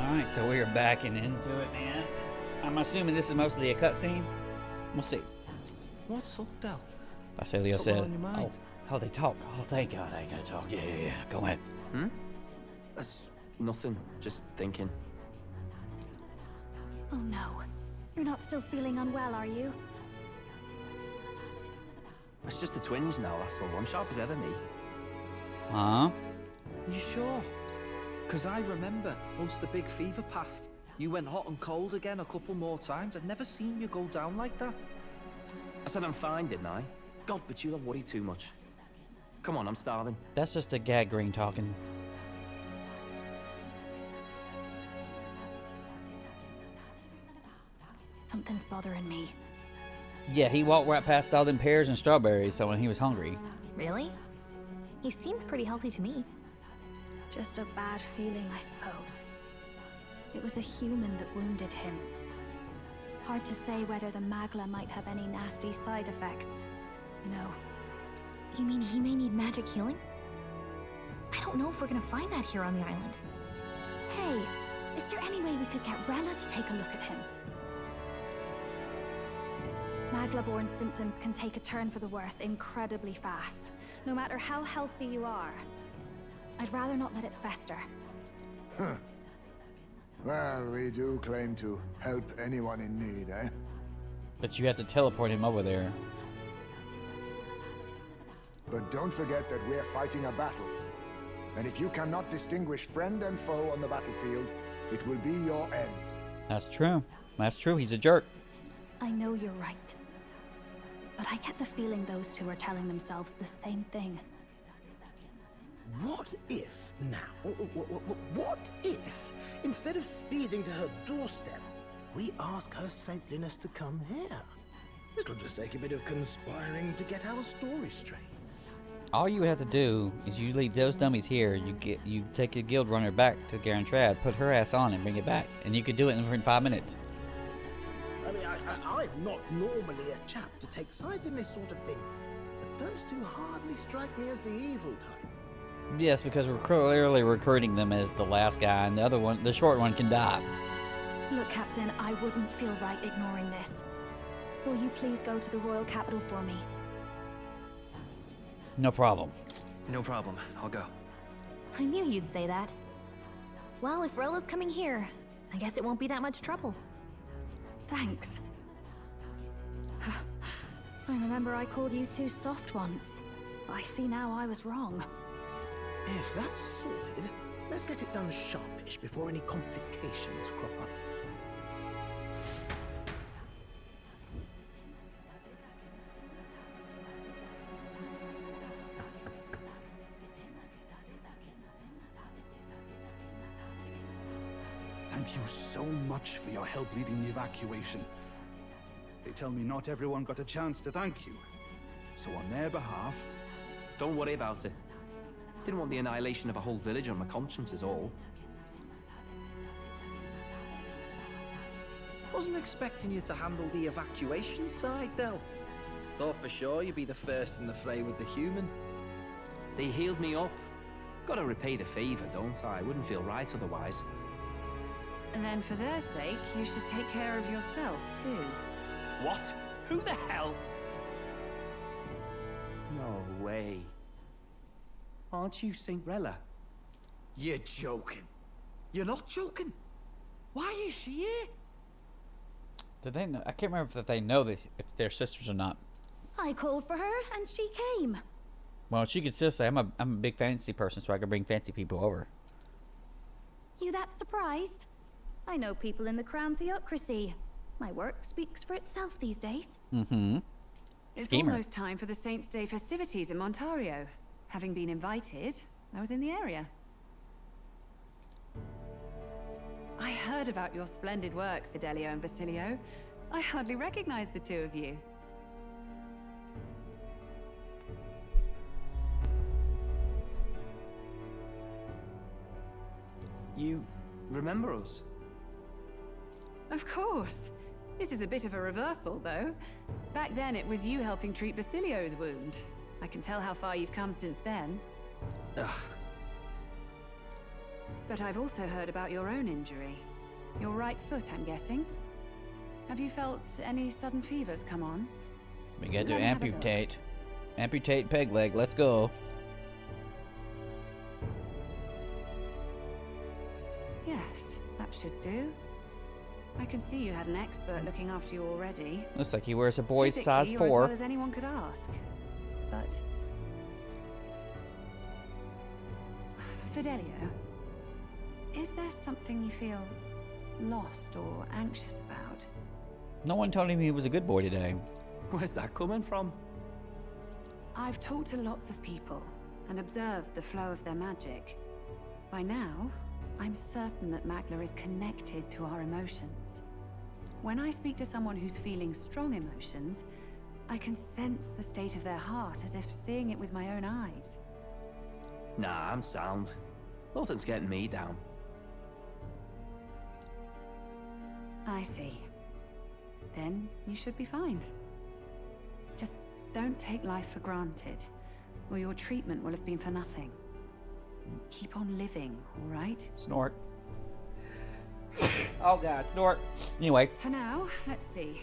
Alright, so we're backing into it, man. I'm assuming this is mostly a cutscene. We'll see. What's up, Del? Basilio Something said, on your mind? oh, they talk. Oh, thank God I gotta talk. Yeah. Go ahead. That's nothing. Just thinking. Oh no. You're not still feeling unwell, are you? It's just a twinge now, that's all. I'm sharp as ever, me. Huh? You sure? Because I remember, once the big fever passed, you went hot and cold again a couple more times. I've never seen you go down like that. I said I'm fine, didn't I? God, but you don't worry too much. Come on, I'm starving. That's just a gag green talking. Something's bothering me. Yeah, he walked right past all them pears and strawberries, so when he was hungry. Really? He seemed pretty healthy to me. Just a bad feeling, I suppose. It was a human that wounded him. Hard to say whether the magla might have any nasty side effects. You know. You mean he may need magic healing? I don't know if we're gonna find that here on the island. Hey, is there any way we could get Rella to take a look at him? Magla-borne symptoms can take a turn for the worse incredibly fast, no matter how healthy you are. I'd rather not let it fester. Huh. Well, we do claim to help anyone in need, eh? But you have to teleport him over there. But don't forget that we're fighting a battle. And if you cannot distinguish friend and foe on the battlefield, it will be your end. That's true. That's true. He's a jerk. I know you're right. But I get the feeling those two are telling themselves the same thing. What if now, what if, instead of speeding to her doorstep, we ask her saintliness to come here? It'll just take a bit of conspiring to get our story straight. All you have to do is you leave those dummies here. You take a guild runner back to Garantrad, put her ass on, and bring it back, and you could do it in 5 minutes. I mean, I'm not normally a chap to take sides in this sort of thing, but those two hardly strike me as the evil type. Yes, because we're clearly recruiting them as the last guy, and the other one, the short one, can die. Look, Captain, I wouldn't feel right ignoring this. Will you please go to the royal capital for me? No problem. No problem. I'll go. I knew you'd say that. Well, if Rella's coming here, I guess it won't be that much trouble. Thanks. I remember I called you too soft once. I see now I was wrong. If that's sorted, let's get it done sharpish before any complications crop up. Thank you so much for your help leading the evacuation. They tell me not everyone got a chance to thank you. So on their behalf... Don't worry about it. Didn't want the annihilation of a whole village on my conscience is all. Wasn't expecting you to handle the evacuation side, Del. Thought for sure you'd be the first in the fray with the human. They healed me up. Gotta repay the favor, don't I? Wouldn't feel right otherwise. And then for their sake, you should take care of yourself, too. What? Who the hell? No way. Aren't you Saint Rella? You're joking. You're not joking. Why is she here? Do they know? I can't remember if they know that if they're sisters or not. I called for her and she came. Well, she could still say, I'm a big fancy person, so I can bring fancy people over. You that surprised? I know people in the Crown Theocracy. My work speaks for itself these days. Mm-hmm. It's Schemer. almost time for the Saints' Day festivities in Montario. Having been invited, I was in the area. I heard about your splendid work, Fidelio and Basilio. I hardly recognize the two of you. You remember us? Of course. This is a bit of a reversal, though. Back then, it was you helping treat Basilio's wound. I can tell how far you've come since then. Ugh. But I've also heard about your own injury. Your right foot, I'm guessing. Have you felt any sudden fevers come on? We got to Let me have a look. amputate. Amputate peg leg. Let's go. Yes, that should do. I can see you had an expert looking after you already. Looks like he wears a boy's Physically, size you're as 4. well as anyone could ask. But Fidelio, is there something you feel lost or anxious about? No one told him he was a good boy today. Where's that coming from? I've talked to lots of people and observed the flow of their magic. By now, I'm certain that Magla is connected to our emotions. When I speak to someone who's feeling strong emotions, I can sense the state of their heart as if seeing it with my own eyes. Nah, I'm sound. Nothing's getting me down. I see. Then you should be fine. Just don't take life for granted, or your treatment will have been for nothing. Keep on living, all right? Snort. Oh god, snort. Anyway. For now, let's see.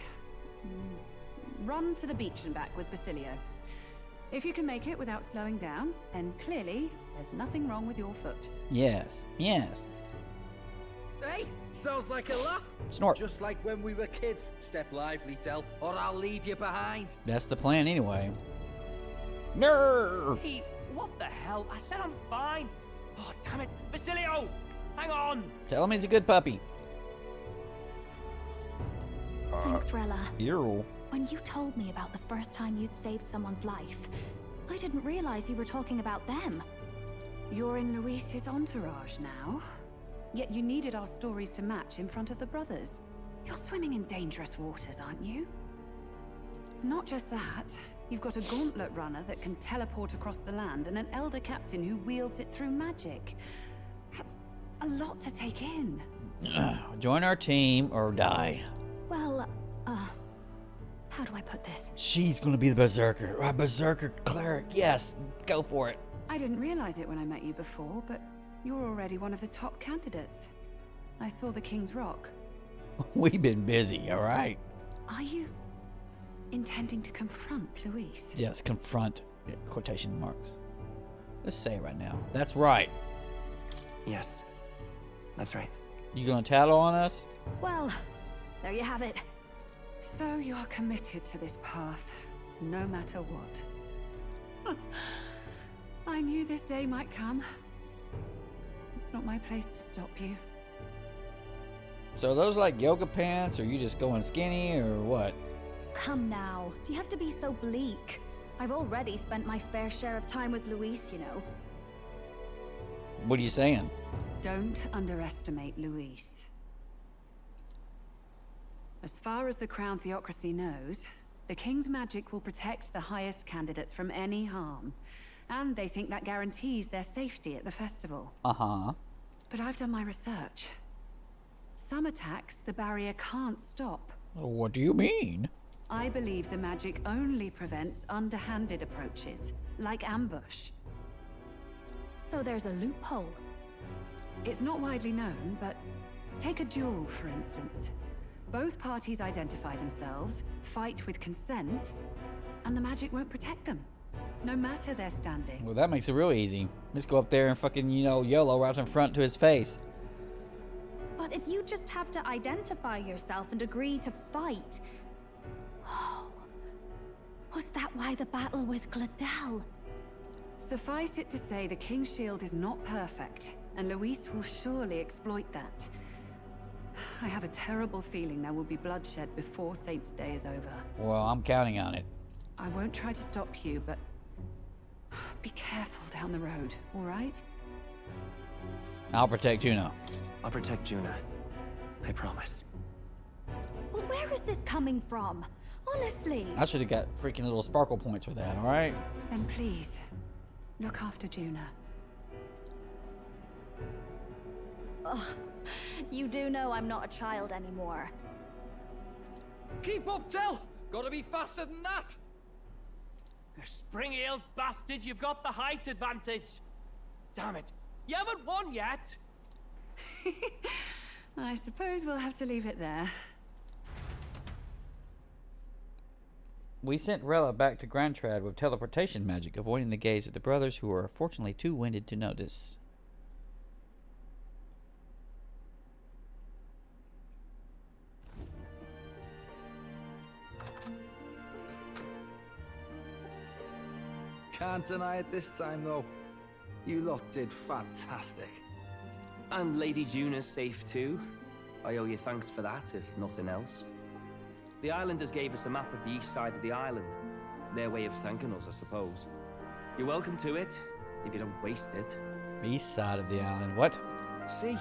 Run to the beach and back with Basilio. If you can make it without slowing down, then clearly there's nothing wrong with your foot. Yes. Yes. Hey, sounds like a laugh. Snort. Just like when we were kids. Step lively, Tell, or I'll leave you behind. That's the plan anyway. No. Hey, what the hell? I said I'm fine. Oh, damn it. Basilio! Hang on! Tell him he's a good puppy. Thanks, Rella. Ew. When you told me about the first time you'd saved someone's life, I didn't realize you were talking about them. You're in Luis's entourage now. Yet you needed our stories to match in front of the brothers. You're swimming in dangerous waters, aren't you? Not just that, you've got a gauntlet runner that can teleport across the land and an elder captain who wields it through magic. That's a lot to take in. Join our team or die. Well, how do I put this? She's gonna be the berserker. Right, berserker cleric. Yes, go for it. I didn't realize it when I met you before, but you're already one of the top candidates. I saw the King's Rock. We've been busy, all right? Are you intending to confront Luis? Yes, confront. Yeah, quotation marks. Let's say it right now. That's right. Yes, that's right. You gonna tattle on us? Well, there you have it. So you're committed to this path, no matter what. I knew this day might come. It's not my place to stop you. So are those like yoga pants, or you just going skinny, or what? Come now, do you have to be so bleak? I've already spent my fair share of time with Luis, you know. What are you saying? Don't underestimate Luis. As far as the Crown Theocracy knows, the King's magic will protect the highest candidates from any harm. And they think that guarantees their safety at the festival. Uh-huh. But I've done my research. Some attacks the barrier can't stop. What do you mean? I believe the magic only prevents underhanded approaches, like ambush. So there's a loophole. It's not widely known, but take a duel, for instance. Both parties identify themselves, fight with consent, and the magic won't protect them, no matter their standing. Well, that makes it real easy. Just go up there and fucking, YOLO right in front to his face. But if you just have to identify yourself and agree to fight... Oh, was that why the battle with Gladel? Suffice it to say, the King's Shield is not perfect, and Luis will surely exploit that. I have a terrible feeling there will be bloodshed before Saint's Day is over. Well, I'm counting on it. I won't try to stop you, but be careful down the road, all right? I'll protect Juno. I'll protect Juna. I promise. Well, where is this coming from? Honestly. I should have got freaking little sparkle points for that, all right? Then please, look after Juna. Ugh. You do know I'm not a child anymore. Keep up, Tell! Gotta be faster than that! You spring-heeled bastard, you've got the height advantage. Damn it. You haven't won yet. I suppose we'll have to leave it there. We sent Rella back to Grand Trad with teleportation magic, avoiding the gaze of the brothers who were fortunately too winded to notice. Can't deny it this time, though. You lot did fantastic. And Lady Juna's safe too. I owe you thanks for that, if nothing else. The islanders gave us a map of the east side of the island. Their way of thanking us, I suppose. You're welcome to it, if you don't waste it. East side of the island. What? See?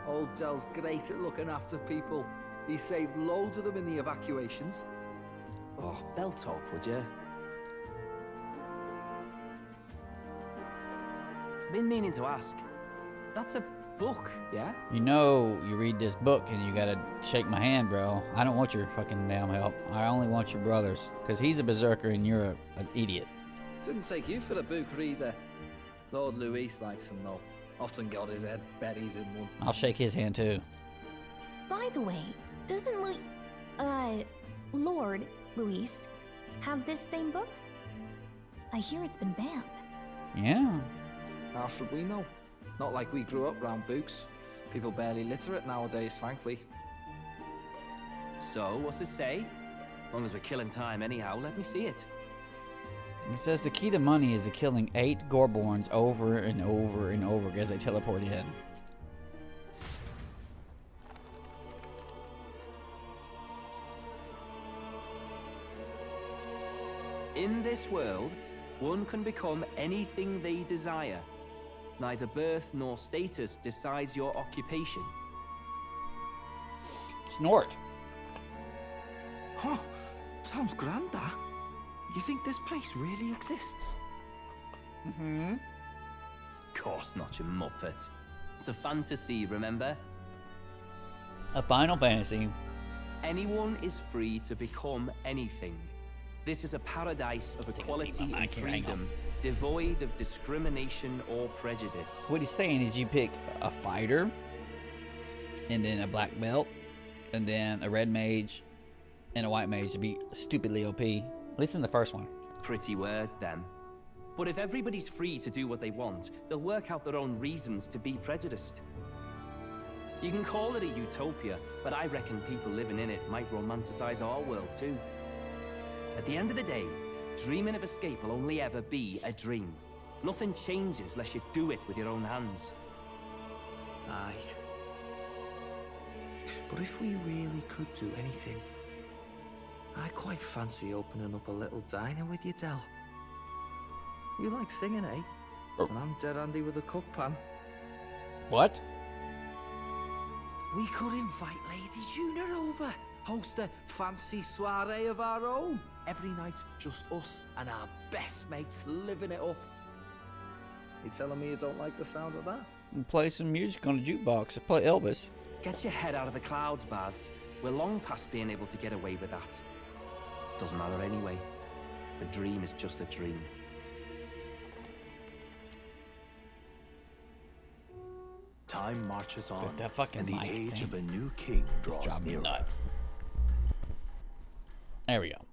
Old Dell's great at looking after people. He saved loads of them in the evacuations. Oh, belt up, would you? Been meaning to ask. That's a book, yeah? You know you read this book and you gotta shake my hand, bro. I don't want your fucking damn help. I only want your brother's. Because he's a berserker and you're an idiot. Didn't take you for a book reader. Lord Luis likes him, though. Often got his head buried in one. I'll shake his hand, too. By the way, doesn't Lord Luis have this same book? I hear it's been banned. Yeah. How should we know? Not like we grew up round books. People barely literate nowadays, frankly. So, what's it say? As long as we're killing time anyhow, let me see it. It says the key to money is to killing 8 Gorborns over and over and over as they teleport in. In this world, one can become anything they desire. Neither birth nor status decides your occupation. Snort. Huh. Sounds grand, that. You think this place really exists? Mm-hmm. Course not, you muppet. It's a fantasy, remember? A Final Fantasy. Anyone is free to become anything. This is a paradise of equality and freedom, devoid of discrimination or prejudice. What he's saying is you pick a fighter, and then a black belt, and then a red mage, and a white mage to be stupidly OP. At least in the first one. Pretty words, then. But if everybody's free to do what they want, they'll work out their own reasons to be prejudiced. You can call it a utopia, but I reckon people living in it might romanticize our world too. At the end of the day, dreaming of escape will only ever be a dream. Nothing changes unless you do it with your own hands. Aye. But if we really could do anything, I quite fancy opening up a little diner with you, Del. You like singing, eh? Oh. And I'm dead handy with a cook pan. What? We could invite Lady Juna over. Host a fancy soiree of our own. Every night, just us and our best mates living it up. You telling me you don't like the sound of that? Play some music on the jukebox. Play Elvis. Get your head out of the clouds, Baz. We're long past being able to get away with that. Doesn't matter anyway. A dream is just a dream. Time marches on, That fucking and the mic age thing. of a new king It's draws driving me nearer. nuts. There we go.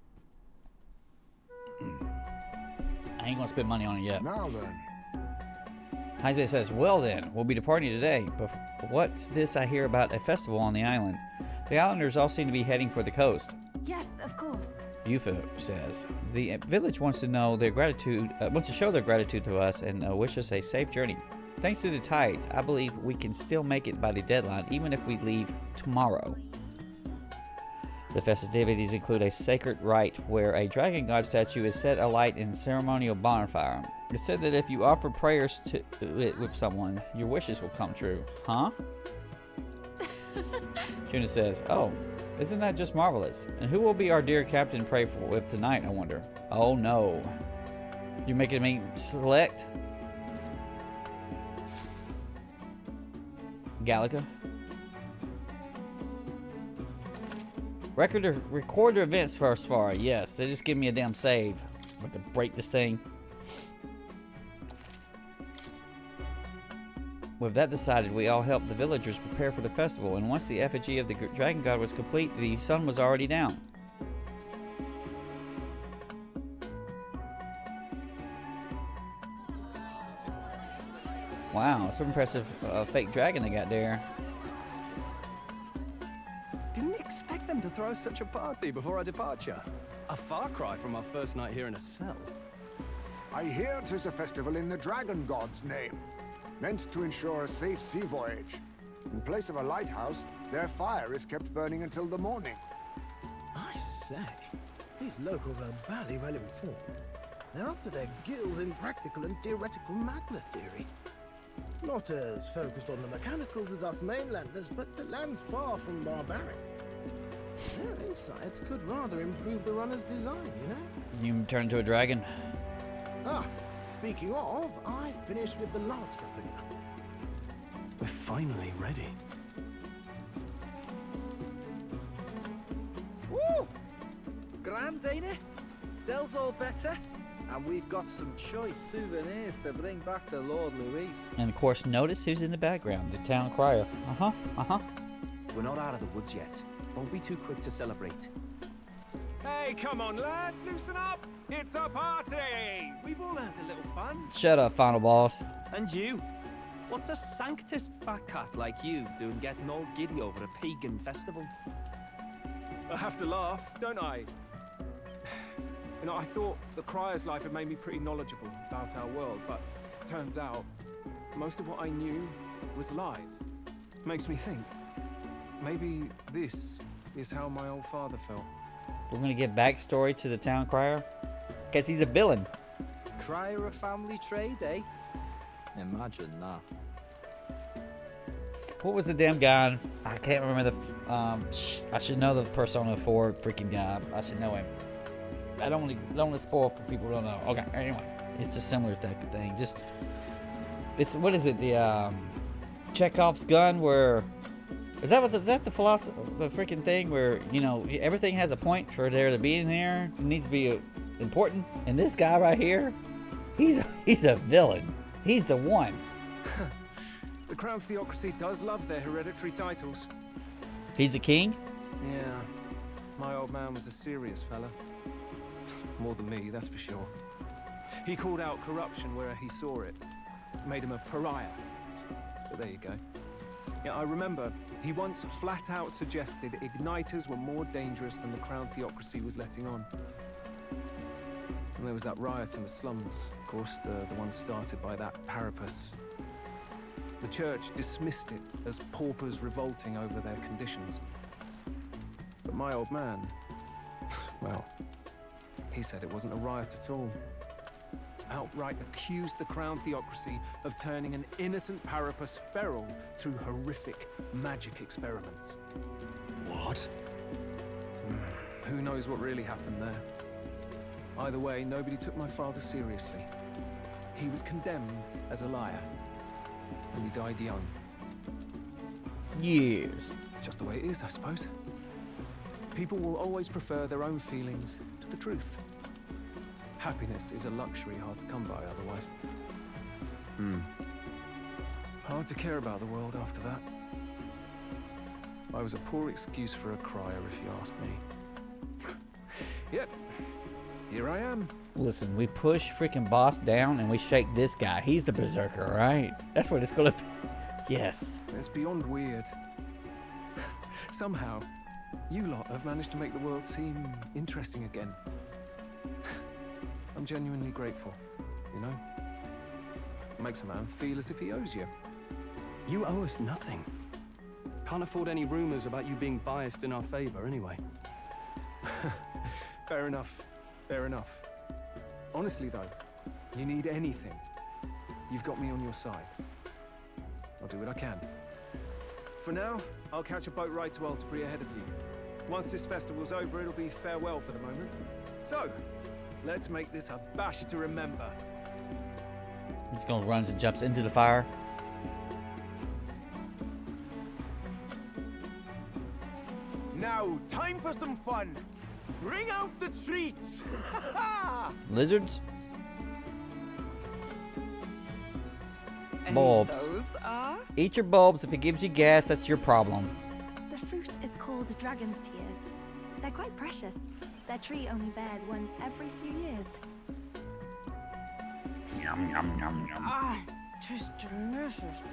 I ain't gonna spend money on it yet. Now then, Heisman says, well then, we'll be departing today, but what's this I hear about a festival on the island? The islanders all seem to be heading for the coast. Yes, of course. Yufa says, the village wants to know their gratitude, wants to show their gratitude to us and wish us a safe journey. Thanks to the tides, I believe we can still make it by the deadline, even if we leave tomorrow. The festivities include a sacred rite where a dragon god statue is set alight in ceremonial bonfire. It's said that if you offer prayers to it with someone, your wishes will come true. Huh? Juna says, oh, isn't that just marvelous? And who will be our dear captain pray for with tonight, I wonder? Oh no. You're making me select? Galaga? Record the events first, Farah. Yes, they just give me a damn save. I have to break this thing. With that decided, we all helped the villagers prepare for the festival, and once the effigy of the dragon god was complete, the sun was already down. Wow, some impressive fake dragon they got there. Didn't expect them to throw such a party before our departure. A far cry from our first night here in a cell. I hear 'tis a festival in the dragon god's name, meant to ensure a safe sea voyage. In place of a lighthouse, their fire is kept burning until the morning. I say, these locals are barely well informed. They're up to their gills in practical and theoretical magna theory. Not as focused on the mechanicals as us mainlanders, but the land's far from barbaric. Their insights could rather improve the runner's design, you know? You turn into a dragon. Ah, speaking of, I finished with the lance replica. We're finally ready. Woo! Grand, ain't it? Dell's all better. And we've got some choice souvenirs to bring back to Lord Luis. And of course, notice who's in the background, the town crier. We're not out of the woods yet. Don't be too quick to celebrate. Hey, come on, lads, loosen up! It's a party! We've all had a little fun. Shut up, final boss. And you? What's a sanctist fat cat like you doing getting all giddy over a pagan festival? I have to laugh, don't I? You know, I thought the Crier's life had made me pretty knowledgeable about our world, but turns out most of what I knew was lies. Makes me think, maybe this is how my old father felt. We're gonna get backstory to the town crier, cause he's a villain. Crier a family trade, eh? Imagine that. What was the damn guy? I can't remember the. I should know the Persona 4 freaking guy. I should know him. I don't want to spoil for people who don't know. Okay, anyway, it's a similar type of thing. Just, it's what is it? The Chekhov's gun, where is that? Is that the philosophy? The freaking thing where everything has a point for there to be in there. It needs to be important. And this guy right here, he's a villain. He's the one. The Crown Theocracy does love their hereditary titles. He's the king? Yeah. My old man was a serious fella. More than me, that's for sure. He called out corruption where he saw it. Made him a pariah. But there you go. Yeah, I remember he once flat out suggested igniters were more dangerous than the Crown Theocracy was letting on. And there was that riot in the slums, of course, the one started by that Parapus. The church dismissed it as paupers revolting over their conditions. But my old man, well, he said it wasn't a riot at all. Outright accused the Crown Theocracy of turning an innocent Parapus feral through horrific magic experiments. What? Who knows what really happened there? Either way, nobody took my father seriously. He was condemned as a liar. And he died young. Yes. Just the way it is, I suppose. People will always prefer their own feelings to the truth. Happiness is a luxury hard to come by otherwise. Hard to care about the world after that. I was a poor excuse for a crier, if you ask me. Yet, here I am. Listen, we push freaking boss down and we shake this guy. He's the berserker, right? That's what it's gonna be. Yes. It's beyond weird. Somehow, you lot have managed to make the world seem interesting again. I'm genuinely grateful, you know? It makes a man feel as if he owes you. You owe us nothing. Can't afford any rumors about you being biased in our favor, anyway. Fair enough. Fair enough. Honestly, though, you need anything, you've got me on your side. I'll do what I can. For now, I'll catch a boat ride to Altabri ahead of you. Once this festival's over, it'll be farewell for the moment. So, let's make this a bash to remember. He's gonna runs and jumps into the fire. Now, time for some fun. Bring out the treats! Lizards? And Bulbs. those are? Eat your bulbs. If it gives you gas, that's your problem. The fruit is called dragon's tears. They're quite precious. Their tree only bears once every few years. Yum, yum, yum, yum. Ah, just delicious.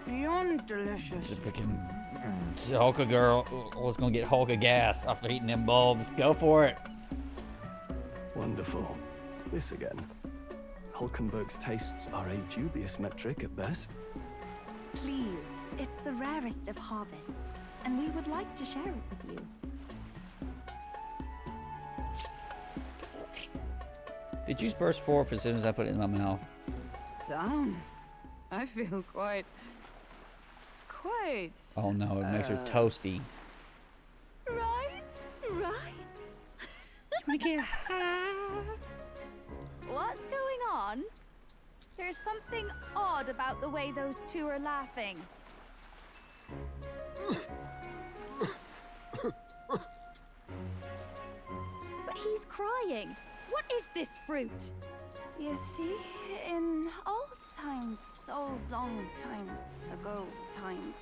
Beyond delicious. It's a freaking Hulka girl was gonna get Hulka gas after eating them bulbs. Go for it. Wonderful. This again. Hulkenberg's tastes are a dubious metric at best. Please, it's the rarest of harvests, and we would like to share it with you. Did you burst forth as soon as I put it in my mouth? Sounds. I feel quite. Oh no, it makes her toasty. Right. What's going on? There's something odd about the way those two are laughing. But he's crying. What is this fruit? You see, in old times, so long times ago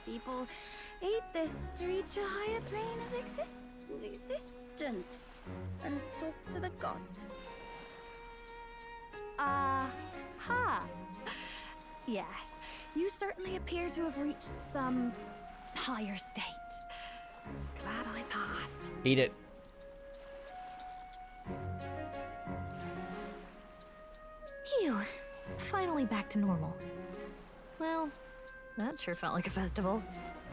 people ate this to reach a higher plane of existence and talk to the gods. Ha! Yes, you certainly appear to have reached some higher state. Glad I passed. Eat it. Phew. Finally back to normal. Well, that sure felt like a festival.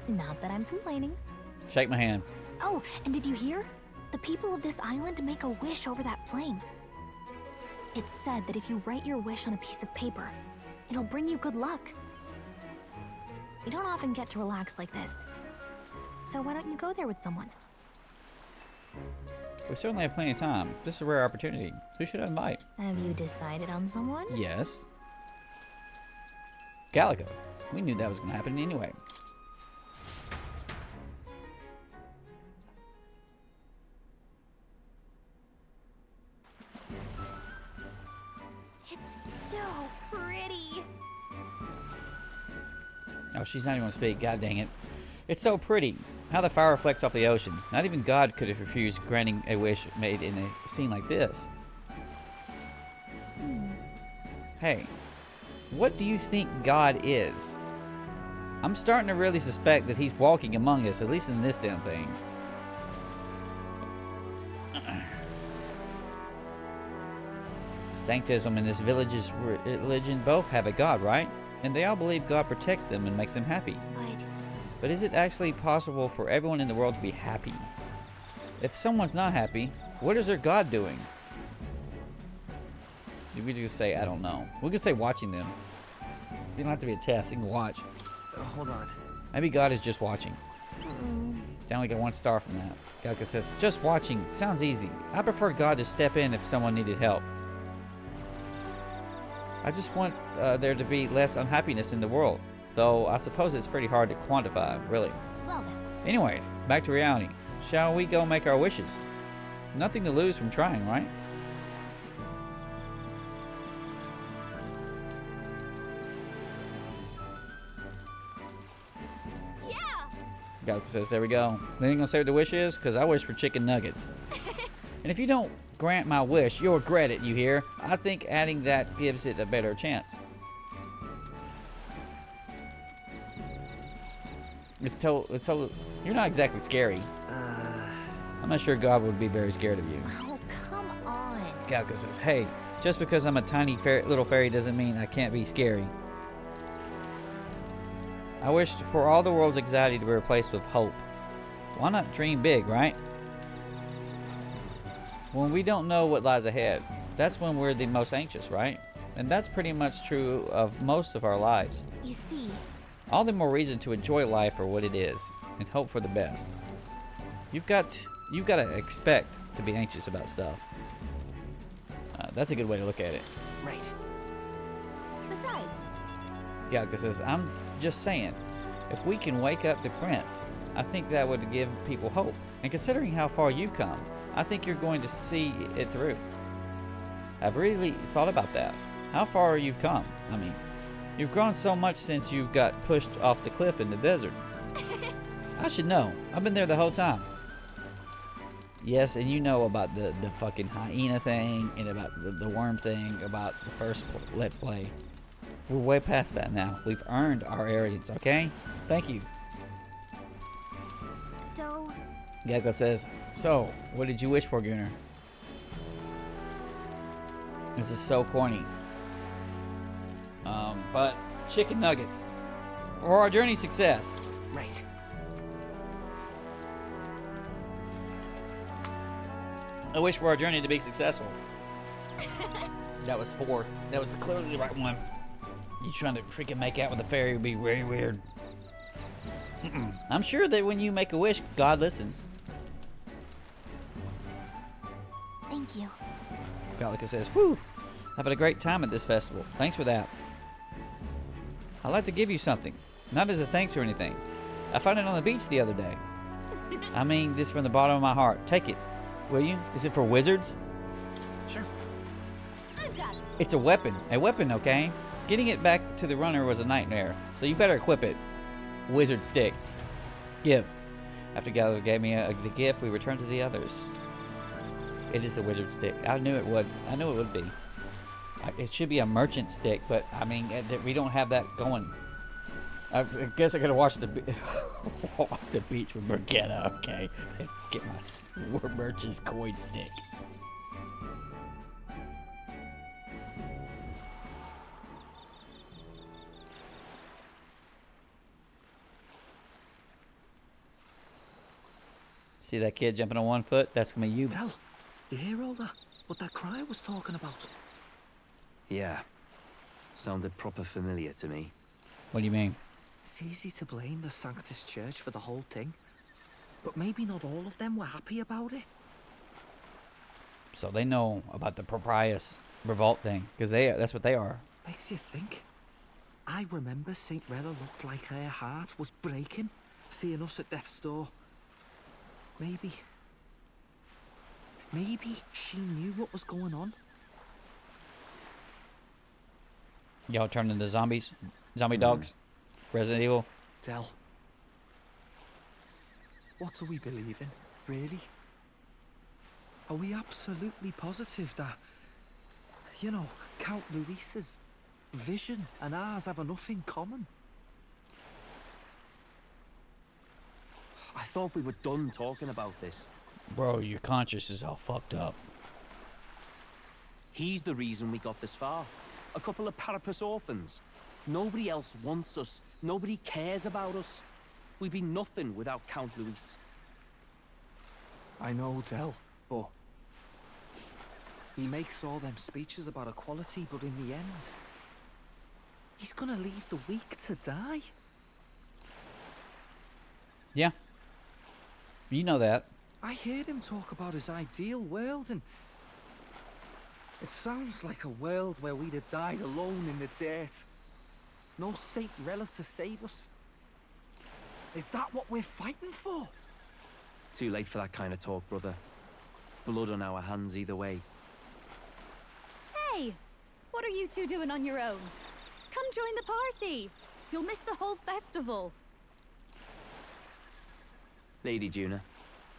Not that I'm complaining. Shake my hand. Oh, and did you hear? The people of this island make a wish over that flame. It's said that if you write your wish on a piece of paper, it'll bring you good luck. You don't often get to relax like this. So why don't you go there with someone? We certainly have plenty of time. This is a rare opportunity. Who should I invite? Have you decided on someone? Yes. Calico. We knew that was going to happen anyway. It's so pretty. Oh, she's not even going to speak. God dang it. It's so pretty. How the fire reflects off the ocean. Not even God could have refused granting a wish made in a scene like this. Hey, what do you think God is? I'm starting to really suspect that he's walking among us, at least in this damn thing. Sanctism and this village's religion both have a God, right? And they all believe God protects them and makes them happy. But is it actually possible for everyone in the world to be happy? If someone's not happy, what is their God doing? We could just say, I don't know. We could say watching them. You don't have to be a test, you can watch. Hold on. Maybe God is just watching. Sound like a 1 star from that. Galka says, just watching. Sounds easy. I prefer God to step in if someone needed help. I just want there to be less unhappiness in the world. Though I suppose it's pretty hard to quantify, really. Well then. Anyways, back to reality. Shall we go make our wishes? Nothing to lose from trying, right? Yeah! Galka says, there we go. Then you gonna say what the wish is? Because I wish for chicken nuggets. And if you don't grant my wish, you'll regret it, you hear? I think adding that gives it a better chance. It's so you're not exactly scary. I'm not sure God would be very scared of you. Oh, come on. Galka says, hey, just because I'm a tiny little fairy doesn't mean I can't be scary. I wish for all the world's anxiety to be replaced with hope. Why not dream big, right? When we don't know what lies ahead, that's when we're the most anxious, right? And that's pretty much true of most of our lives. You see, All the more reason to enjoy life for what it is and hope for the best. You've got to expect to be anxious about stuff. That's a good way to look at it. Right. besides, Galka says, I'm just saying, if we can wake up the prince, I think that would give people hope. And considering how far you've come, I think you're going to see it through. I've really thought about that. How far you've come, I mean. You've grown so much since you got pushed off the cliff in the desert. I should know. I've been there the whole time. Yes, and you know about the fucking hyena thing and about the worm thing, about the first Let's Play. We're way past that now. We've earned our arrogance, okay? Thank you. So... Gecko says, so, what did you wish for, Gunnar? This is so corny. But chicken nuggets. For our journey success. Right. I wish for our journey to be successful. That was 4. That was clearly the right one. You trying to freaking make out with a fairy would be very weird. I'm sure that when you make a wish, God listens. Thank you. Gallica says, whew, having a great time at this festival. Thanks for that. I'd like to give you something. Not as a thanks or anything. I found it on the beach the other day. I mean this from the bottom of my heart. Take it. Will you? Is it for wizards? Sure. I've got it. It's a weapon. A weapon, okay? Getting it back to the runner was a nightmare, so you better equip it. Wizard stick. Give. After Gallagher gave me the gift, we returned to the others. It is a wizard stick. I knew it would. I knew it would be. It should be a merchant stick, but I mean, we don't have that going. I guess I gotta watch the beach with Brigitta, okay? And get my merchant's coin stick. See that kid jumping on one foot? That's gonna be you. Tell, you hear all that? What that cry was talking about? Yeah. Sounded proper familiar to me. What do you mean? It's easy to blame the Sanctus Church for the whole thing. But maybe not all of them were happy about it. So they know about the Proprius revolt thing, because that's what they are. Makes you think. I remember St. Rella looked like her heart was breaking, seeing us at death's door. Maybe she knew what was going on. Y'all turned into zombies? Zombie dogs? Resident Evil? Del, what do we believe in, really? Are we absolutely positive that, you know, Count Luis's vision and ours have enough in common? I thought we were done talking about this. Bro, your conscience is all fucked up. He's the reason we got this far. A couple of Parapus orphans. Nobody else wants us. Nobody cares about us. We'd be nothing without Count Luis. I know, Del, but he makes all them speeches about equality, but in the end, he's gonna leave the weak to die. Yeah. You know that. I heard him talk about his ideal world, and it sounds like a world where we'd have died alone in the dirt. No Saint Rella to save us. Is that what we're fighting for? Too late for that kind of talk, brother. Blood on our hands either way. Hey! What are you two doing on your own? Come join the party! You'll miss the whole festival. Lady Juna.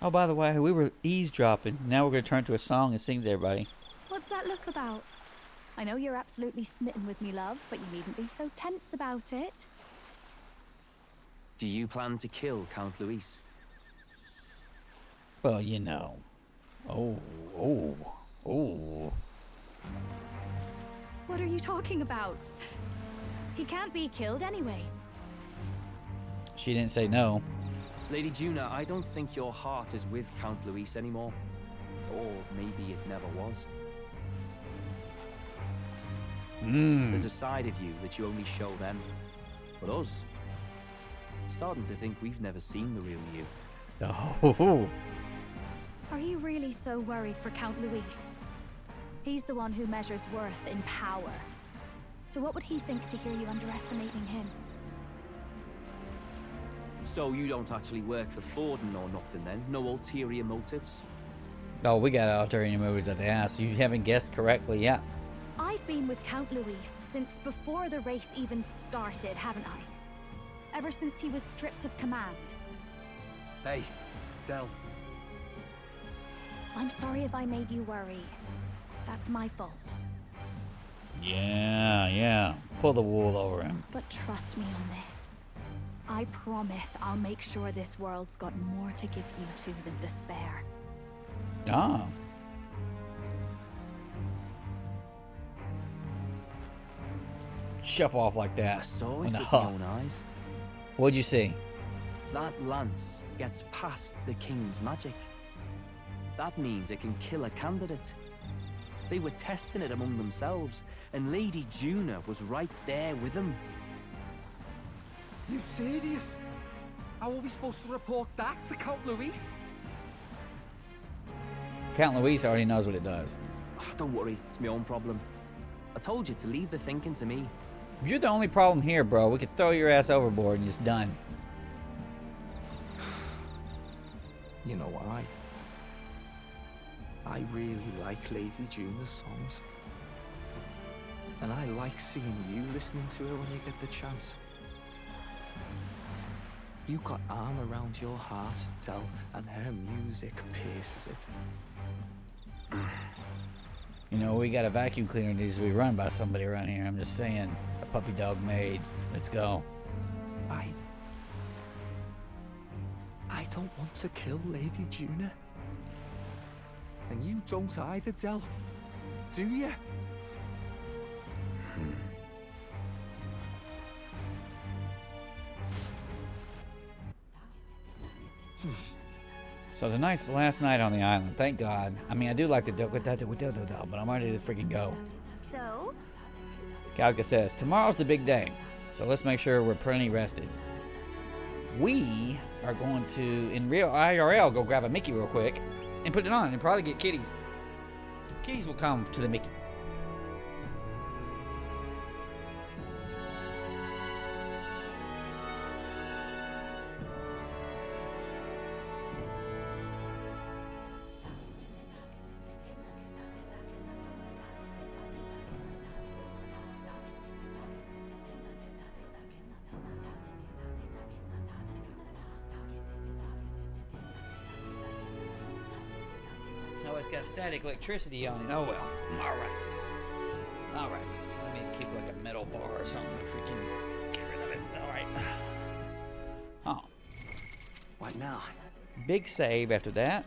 Oh, by the way, we were eavesdropping. Now we're going to turn to a song and sing to everybody. What's that look about? I know you're absolutely smitten with me, love, but you needn't be so tense about it. Do you plan to kill Count Luis? Well, you know. Oh. What are you talking about? He can't be killed anyway. She didn't say no. Lady Juna, I don't think your heart is with Count Luis anymore. Or maybe it never was. There's a side of you that you only show them. But us, starting to think we've never seen the real you. Oh. Are you really so worried for Count Luis? He's the one who measures worth in power. So what would he think to hear you underestimating him? So you don't actually work for Forden or nothing then? No ulterior motives? Oh, we got ulterior motives at the ass. You haven't guessed correctly yet. I've been with Count Luis since before the race even started, haven't I? Ever since he was stripped of command. Hey, Del. I'm sorry if I made you worry. That's my fault. Yeah. Pull the wool over him. But trust me on this. I promise I'll make sure this world's got more to give you two than despair. Ah. Shuffle off like that. I saw it with with a my huff. own eyes. What'd you see? That lance gets past the king's magic. That means it can kill a candidate. They were testing it among themselves, and Lady Juna was right there with them. You serious? How are we supposed to report that to Count Luis? Count Luis already knows what it does. Don't worry, it's my own problem. I told you to leave the thinking to me. You're the only problem here, bro. We could throw your ass overboard and it's done. You know what, I really like Lady Juna's songs. And I like seeing you listening to her when you get the chance. You got arm around your heart, Del, and her music pierces it. You know, we got a vacuum cleaner that needs to be run by somebody around here. I'm just saying. A puppy dog maid. Let's go. I don't want to kill Lady Juna. And you don't either, Del. Do you? So tonight's the last night on the island. Thank God. I mean, I do like the but I'm ready to freaking go. So? Kalka says, tomorrow's the big day. So let's make sure we're plenty rested. We are going to, in real IRL, go grab a Mickey real quick and put it on and probably get kitties. Kitties will come to the Mickey. It's got static electricity on it. Oh well. Alright. So I need to keep like a metal bar or something to freaking get rid of it. Alright. Oh. What now? Big save after that.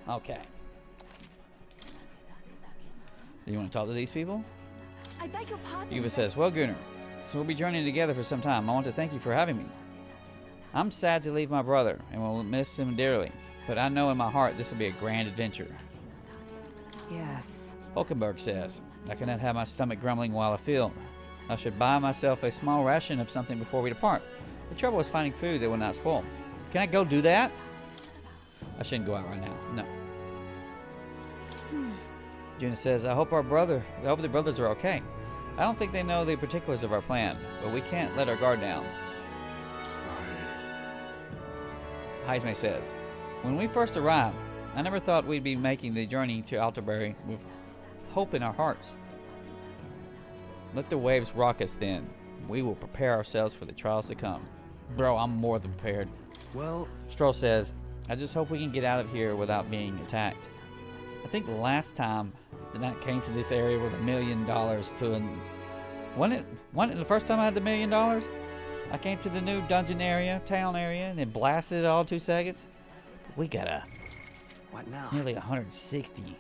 Okay. Do you want to talk to these people? I beg your pardon. Yuva says, well, Gunnar, so we'll be journeying together for some time. I want to thank you for having me. I'm sad to leave my brother, and will miss him dearly. But I know in my heart this will be a grand adventure. Yes. Hulkenberg says, I cannot have my stomach grumbling while afield. I should buy myself a small ration of something before we depart. The trouble is finding food that will not spoil. Can I go do that? I shouldn't go out right now. No. Juna says, I hope the brothers are okay. I don't think they know the particulars of our plan, but we can't let our guard down. Heisme says, when we first arrived, I never thought we'd be making the journey to Alterbury with hope in our hearts. Let the waves rock us then. We will prepare ourselves for the trials to come. Bro, I'm more than prepared. Well, Stroll says, I just hope we can get out of here without being attacked. I think the last time the knight came to this area with $1 million to an... Wasn't it the first time I had the $1 million? I came to the new dungeon area, town area, and then blasted it all in 2 seconds. We got What now? nearly 160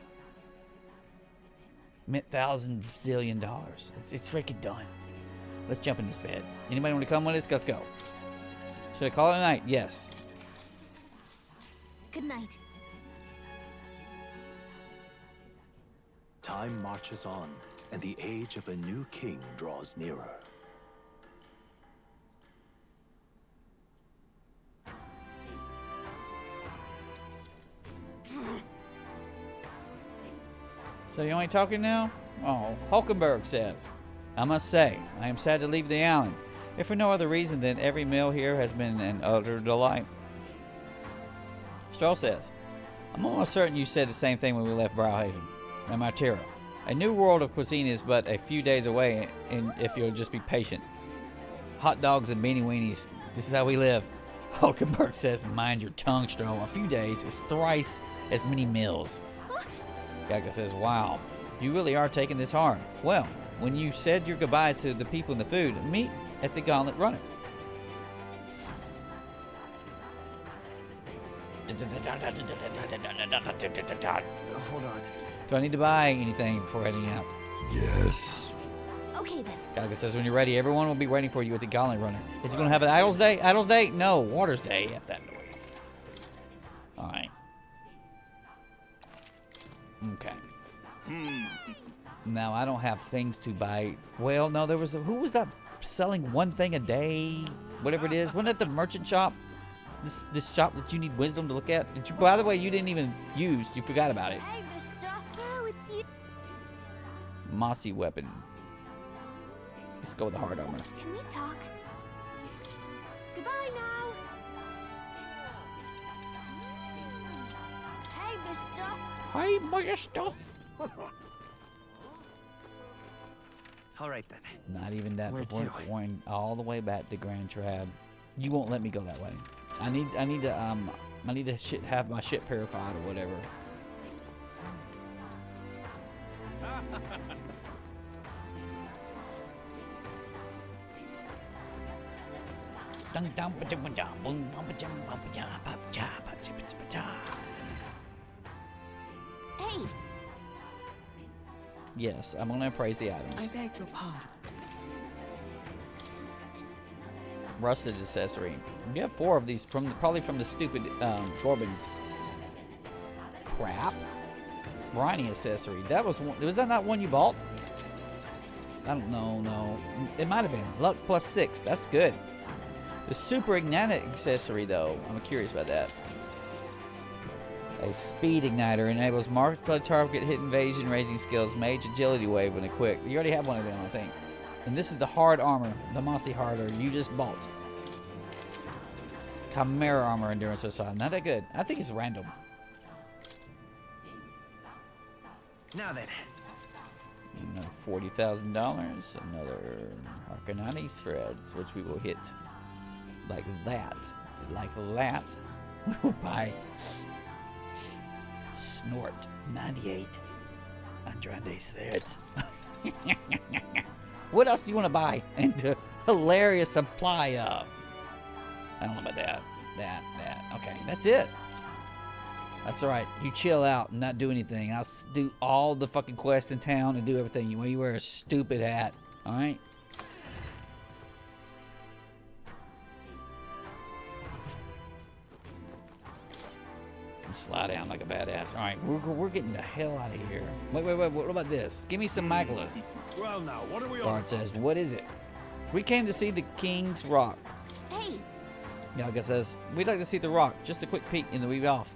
$1,000 zillion. It's freaking done. Let's jump in this bed. Anybody want to come with us? Let's go. Should I call it a night? Yes. Good night. Time marches on, and the age of a new king draws nearer. So you ain't talking now? Oh, Hulkenberg says, I must say, I am sad to leave the island, if for no other reason than every meal here has been an utter delight. Stroll says, I'm almost certain you said the same thing when we left Browhaven and Montario. A new world of cuisine is but a few days away, and if you'll just be patient. Hot dogs and beanie weenies. This is how we live. Hulkenberg says, mind your tongue, Stro. A few days is thrice as many meals. Gaga says, wow, you really are taking this hard. Well, when you said your goodbyes to the people in the food, meet at the Gauntlet Runner. Hold on. Do I need to buy anything before heading out? Yes. Okay then. Gaga says, when you're ready, everyone will be waiting for you at the Gauntlet Runner. Is he going to have an Idols Day? Idols Day? No, Waters Day. F that noise. All right. Okay. Now, I don't have things to buy. Well, no, there was who was that selling one thing a day? Whatever it is. Wasn't that the merchant shop? This shop that you need wisdom to look at? That you, by the way, you didn't even use. You forgot about it. Hey, mister. Oh, it's you. Mossy weapon. Let's go with the hard armor. Can we talk? Goodbye now. Hey, mister. Hi, mister. All right then. Not even that. Where We're to? going all the way back to Grand Trab. You won't let me go that way. I need to have my shit purified or whatever. Hey! Yes, I'm gonna appraise the items. I beg your pardon. Rusted accessory. You have 4 of these probably from the stupid Gorbans. Crap. Briny accessory. That was that not one you bought? I don't know. No, it might have been. Luck plus 6. That's good. The super igniter accessory though. I'm curious about that. A speed igniter enables marked by target hit invasion raging skills, mage agility wave when equipped. You already have one of them, I think. And this is the hard armor, the mossy harder you just bought. Chimera armor endurance aside. Not that good. I think it's random. Now then. Another $40,000. Another Arcanati threads, which we will hit like that. Like that. We'll buy Snort 98 Andrande's threads. What else do you want to buy? And a hilarious supply of. I don't know about that. That. Okay, that's it. That's all right. You chill out and not do anything. I'll do all the fucking quests in town and do everything. You wear a stupid hat. All right? And slide down like a badass. All right, we're getting the hell out of here. Wait. What about this? Give me some Maglus. Well, now, what are we on? Guard says, what is it? We came to see the King's Rock. Hey! Yaga says, we'd like to see the rock. Just a quick peek and then we'll be off.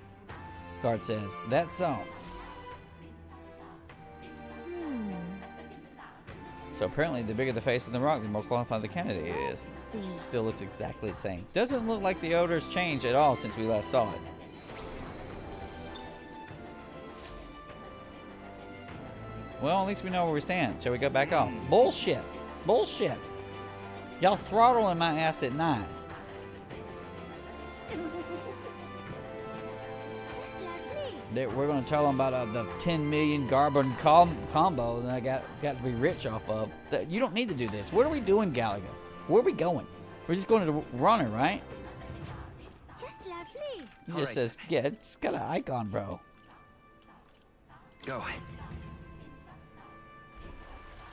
Guard says, that's so. So apparently the bigger the face of the rock, the more qualified the candidate is. It still looks exactly the same. Doesn't look like the odor's changed at all since we last saw it. Well, at least we know where we stand. Shall we go back off? Bullshit. Bullshit. Y'all throttling my ass at night. We're going to tell them about the 10 million Garbon combo that I got to be rich off of. You don't need to do this. What are we doing, Galaga? Where are we going? We're just going to the runner, right? Just lovely. He just says, yeah, it's got an icon, bro. Go.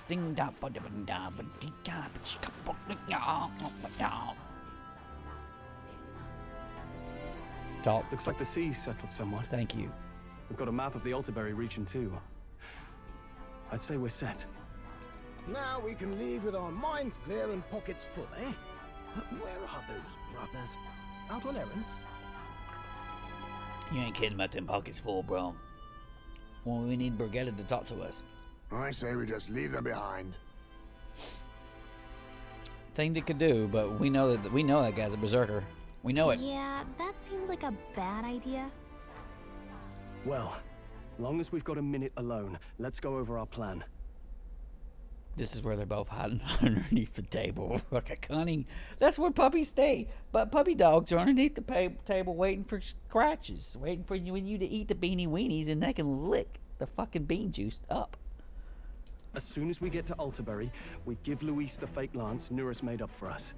Ding da ba da ba da ba dee da ba chicka ba da ba da. Talk. Looks like the sea's settled somewhat. Thank you. We've got a map of the Altaberry region too. I'd say we're set. Now we can leave with our minds clear and pockets full, eh? Where are those brothers? Out on errands? You ain't kidding about them pockets full, bro. Well, we need Brigetta to talk to us. I say we just leave them behind. Thing they could do, but we know that guy's a berserker. We know it. Yeah, that seems like a bad idea. Well, Long as we've got a minute alone, let's go over our plan. This is where they're both hiding underneath the table. Like a cunning. That's where puppies stay. But puppy dogs are underneath the table waiting for scratches. Waiting for you to eat the beanie weenies and they can lick the fucking bean juice up. As soon as we get to Altabury, we give Luis the fake lance Nuris made up for us.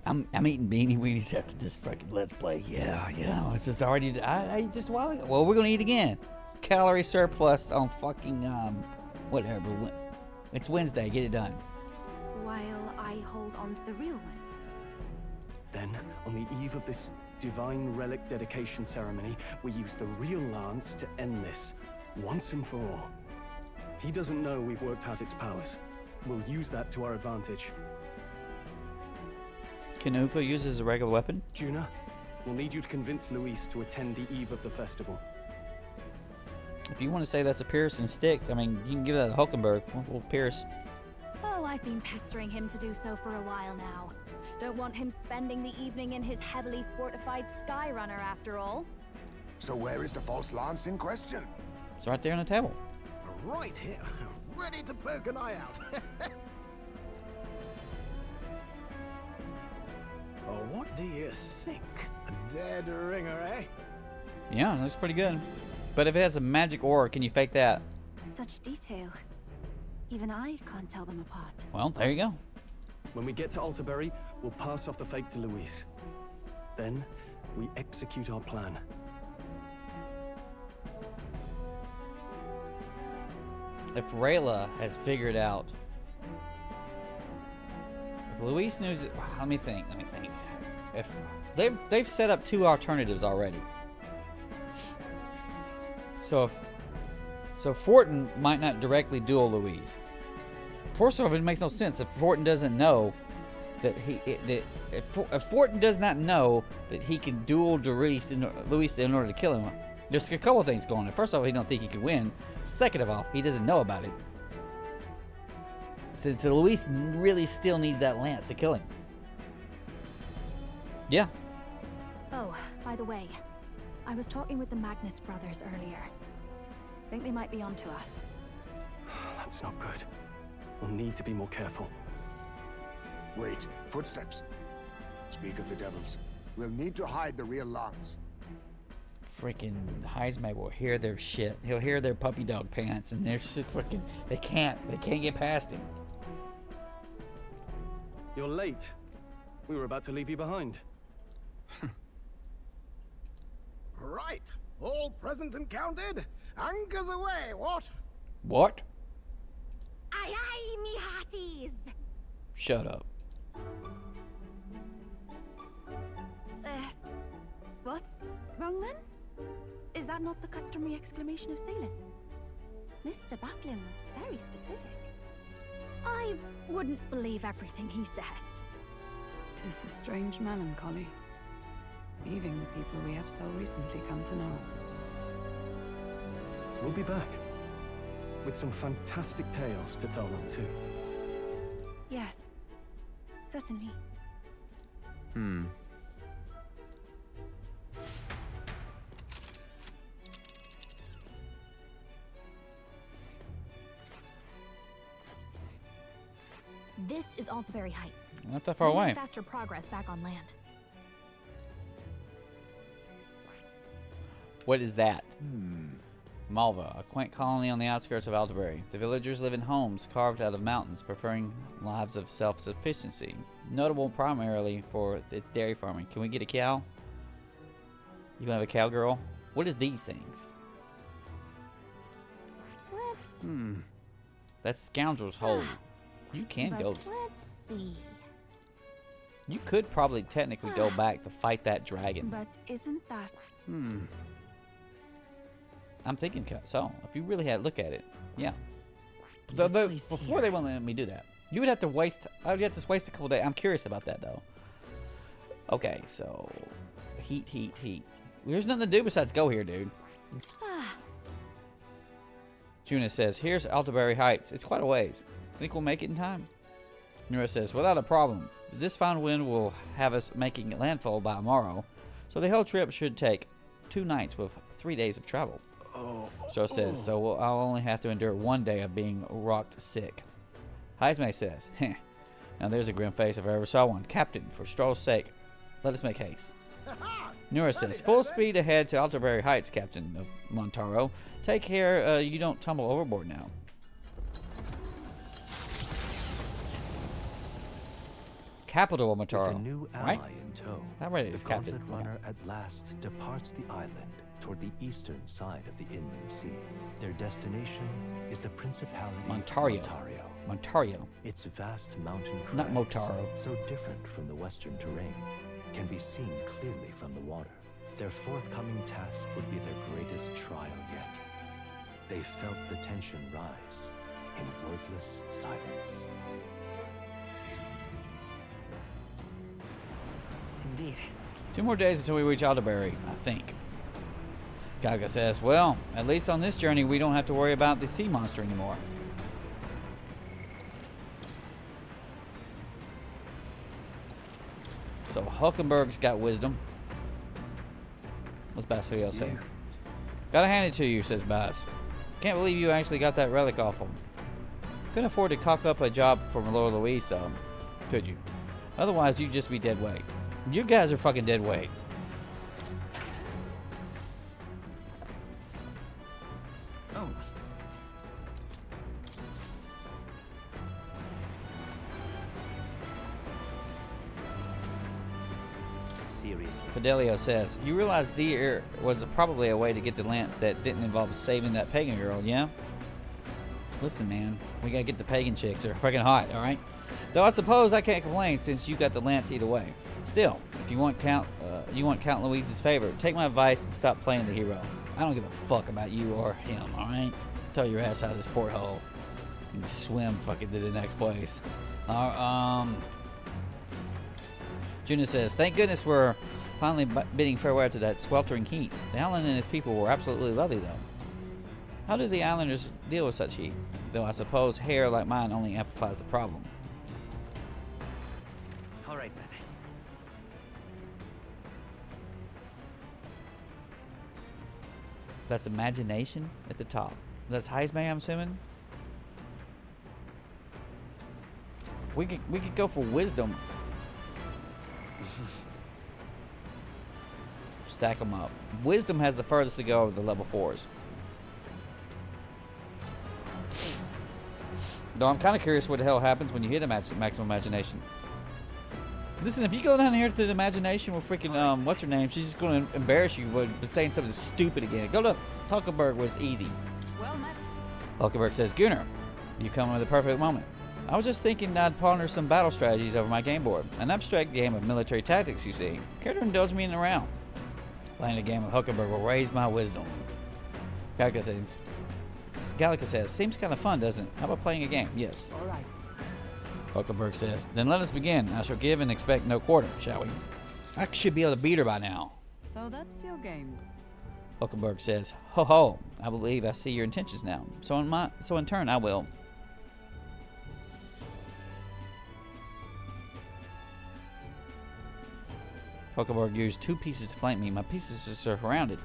I'm eating beanie weenies after this fucking Let's Play. Yeah. It's just already. I ate just a while ago. Well, we're gonna eat again. Calorie surplus on fucking whatever. It's Wednesday. Get it done. While I hold on to the real one. Then, on the eve of this divine relic dedication ceremony, we use the real lance to end this, once and for all. He doesn't know we've worked out its powers. We'll use that to our advantage. Kanufa uses a regular weapon? Juna, we'll need you to convince Luis to attend the eve of the festival. If you want to say that's a Pearson stick, I mean, you can give that a Hulkenberg. We'll Pierce. Oh, I've been pestering him to do so for a while now. Don't want him spending the evening in his heavily fortified Skyrunner after all. So where is the false lance in question? It's right there on the table. Right here, ready to poke an eye out. Oh, what do you think? A dead ringer, eh? Yeah, that's pretty good. But if it has a magic aura, can you fake that? Such detail. Even I can't tell them apart. Well, there you go. When we get to Altabury, we'll pass off the fake to Luis. Then, we execute our plan. If Rayla has figured out... If Luis knows... Let me think. If they've set up two alternatives already. So Fortin might not directly duel Luis. First off, it makes no sense if Fortin doesn't know that if Fortin does not know that he can duel Luis in order to kill him. There's a couple of things going on. First of all, he don't think he can win. Second of all, he doesn't know about it. So Luis really still needs that lance to kill him. Yeah. Oh, by the way, I was talking with the Magnus brothers earlier. Think they might be onto us. That's not good. We'll need to be more careful. Wait, footsteps. Speak of the devils. We'll need to hide the real lance. Freaking Heisman will hear their shit. He'll hear their puppy dog pants, and they're just freaking. They can't get past him. You're late. We were about to leave you behind. Right, all present and counted. Anchors away, what? What? Aye, aye, me hearties. Shut up. What's wrong then? Is that not the customary exclamation of sailors? Mr. Buckland was very specific. I wouldn't believe everything he says. 'Tis a strange melancholy, leaving the people we have so recently come to know. We'll be back with some fantastic tales to tell them too. Yes, certainly. This is Altabury Heights. Not that far We need away. faster progress back on land. What is that? Malva, a quaint colony on the outskirts of Altabury. The villagers live in homes carved out of mountains, preferring lives of self-sufficiency. Notable primarily for its dairy farming. Can we get a cow? You gonna have a cowgirl? What are these things? Let's That's Scoundrel's Hole. You can go. let's see. You could probably technically go back to fight that dragon. But isn't that... I'm thinking so. If you really had to look at it, yeah. This But place before they won't let me do that, you would have to waste. I would have to waste a couple days. I'm curious about that though. Okay, so heat. There's nothing to do besides go here, dude. Juna says, "Here's Altabury Heights. It's quite a ways. Think we'll make it in time?" Nura says, "Without a problem. This fine wind will have us making landfall by tomorrow, so the whole trip should take 2 nights with 3 days of travel." Stroll says, so I'll only have to endure one day of being rocked sick. Heismay says, heh. Now there's a grim face if I ever saw one. Captain, for Stroll's sake, let us make haste. Nura says, full speed ahead to Alderberry Heights, Captain of Montario. Take care you don't tumble overboard now. Capital of Montario. With a new ally right? in tow, That right the is Captain. Gauntlet Runner at last departs the island toward the eastern side of the inland sea. Their destination is the Principality Montario. of Montario. Montario. Its vast mountain crags, Not Motaro. so different from the western terrain, can be seen clearly from the water. Their forthcoming task would be their greatest trial yet. They felt the tension rise in wordless silence. Indeed. 2 more days until we reach Alderberry, I think. Gaga says, well, at least on this journey we don't have to worry about the sea monster anymore. So Hulkenberg's got wisdom. What's Basilio say? Gotta hand it to you, says Bas. Can't believe you actually got that relic off him. Couldn't afford to cock up a job for Lord Louise, though. Could you? Otherwise, you'd just be dead weight. You guys are fucking dead weight. Oh. Seriously. Fidelio says, you realize there was probably a way to get the lance that didn't involve saving that pagan girl, yeah? Listen, man, we gotta get the pagan chicks. They're fucking hot, alright? Though I suppose I can't complain since you got the lance either way. Still, if you want Count Louise's favor, take my advice and stop playing the hero. I don't give a fuck about you or him, alright? Tell your ass out of this porthole. And swim fucking to the next place. Juna says, thank goodness we're finally bidding farewell to that sweltering heat. The island and his people were absolutely lovely, though. How do the islanders deal with such heat? Though I suppose hair like mine only amplifies the problem. All right, then. That's imagination at the top. That's Heismay, I'm assuming. We could go for wisdom. Stack them up. Wisdom has the furthest to go of the level 4s. Though I'm kind of curious what the hell happens when you hit a maximum imagination. Listen, if you go down here to the imagination with freaking, what's her name? She's just going to embarrass you with saying something stupid again. Go to Hulkenberg where it's easy. Well met. Hulkenberg says, Gunnar, you come at the perfect moment. I was just thinking I'd ponder some battle strategies over my game board. An abstract game of military tactics, you see. Care to indulge me in a round? Playing a game of Hulkenberg will raise my wisdom. Gallica says, seems kind of fun, doesn't it? How about playing a game? Yes. All right. Hulkenberg says, then let us begin. I shall give and expect no quarter, shall we? I should be able to beat her by now. So that's your game. Hulkenberg says, ho ho, I believe I see your intentions now. So in turn, I will. Hulkenberg used 2 pieces to flank me. My pieces are surrounded.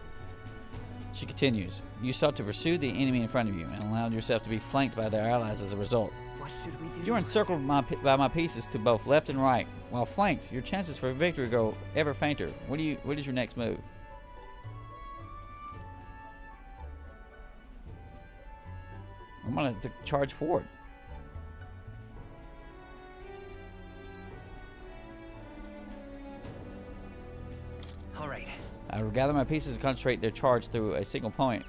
She continues. You sought to pursue the enemy in front of you and allowed yourself to be flanked by their allies as a result. What should we do? You are encircled by my pieces to both left and right. While flanked, your chances for victory grow ever fainter. What is your next move? I'm going to charge forward. All right. I will gather my pieces and concentrate their charge through a single point.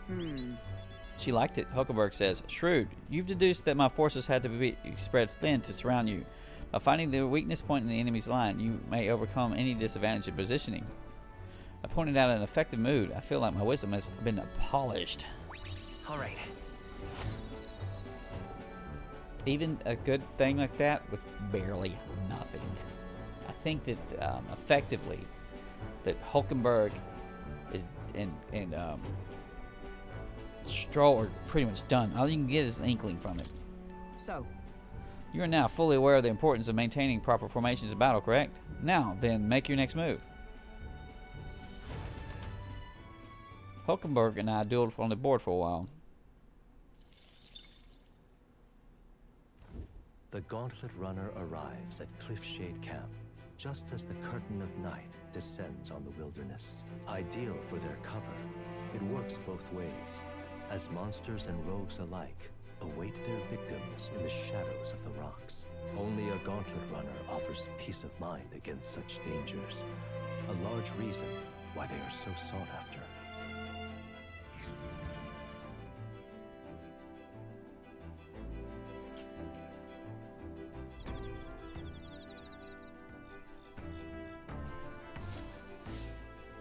She liked it. Hulkenberg says, shrewd. You've deduced that my forces had to be spread thin to surround you. By finding the weakness point in the enemy's line, you may overcome any disadvantage in positioning. I pointed out an effective mood. I feel like my wisdom has been polished. All right. Even a good thing like that with barely nothing. I think that effectively, that Hulkenberg is and Stroll are pretty much done. All you can get is an inkling from it. So, you are now fully aware of the importance of maintaining proper formations in battle, correct? Now, then, make your next move. Hulkenberg and I dueled on the board for a while. The Gauntlet Runner arrives at Cliffshade Camp, just as the curtain of night descends on the wilderness. Ideal for their cover, it works both ways, as monsters and rogues alike await their victims in the shadows of the rocks. Only a Gauntlet Runner offers peace of mind against such dangers, a large reason why they are so sought after.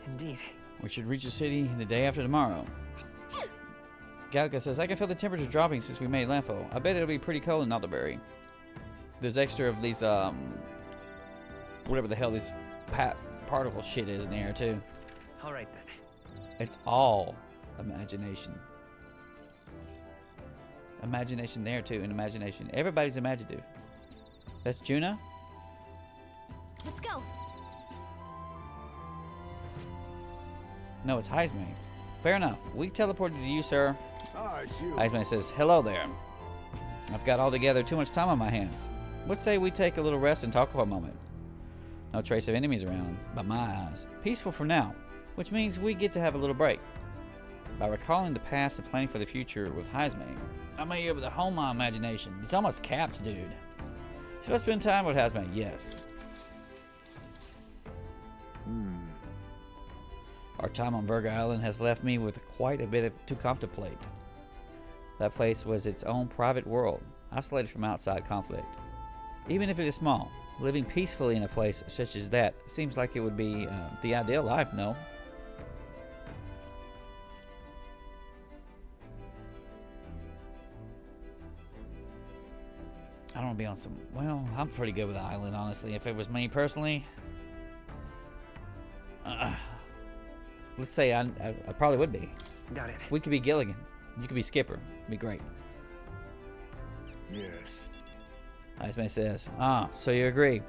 Indeed. We should reach the city the day after tomorrow. Galga says, I can feel the temperature dropping since we made landfall. I bet it'll be pretty cold in Alderberry. There's extra of these, whatever the hell this particle shit is in the air, too. Alright then. It's all imagination. Imagination there, too, and imagination. Everybody's imaginative. That's Juna? Let's go. No, it's Heisman. Fair enough. We teleported to you, sir. Ah, it's you. Heisman says, hello there. I've got altogether too much time on my hands. Let's say we take a little rest and talk for a moment. No trace of enemies around, by my eyes. Peaceful for now, which means we get to have a little break. By recalling the past and planning for the future with Heisman, I may be able to hone my imagination. It's almost capped, dude. Should I spend time with Heisman? Yes. Our time on Virgo Island has left me with quite a bit to contemplate. That place was its own private world, isolated from outside conflict. Even if it is small, living peacefully in a place such as that seems like it would be the ideal life, no? I don't want to be on some... Well, I'm pretty good with the island, honestly. If it was me personally... let's say I probably would be. Got it. We could be Gilligan. You could be Skipper. It'd be great. Yes. Iceman says, so you agree.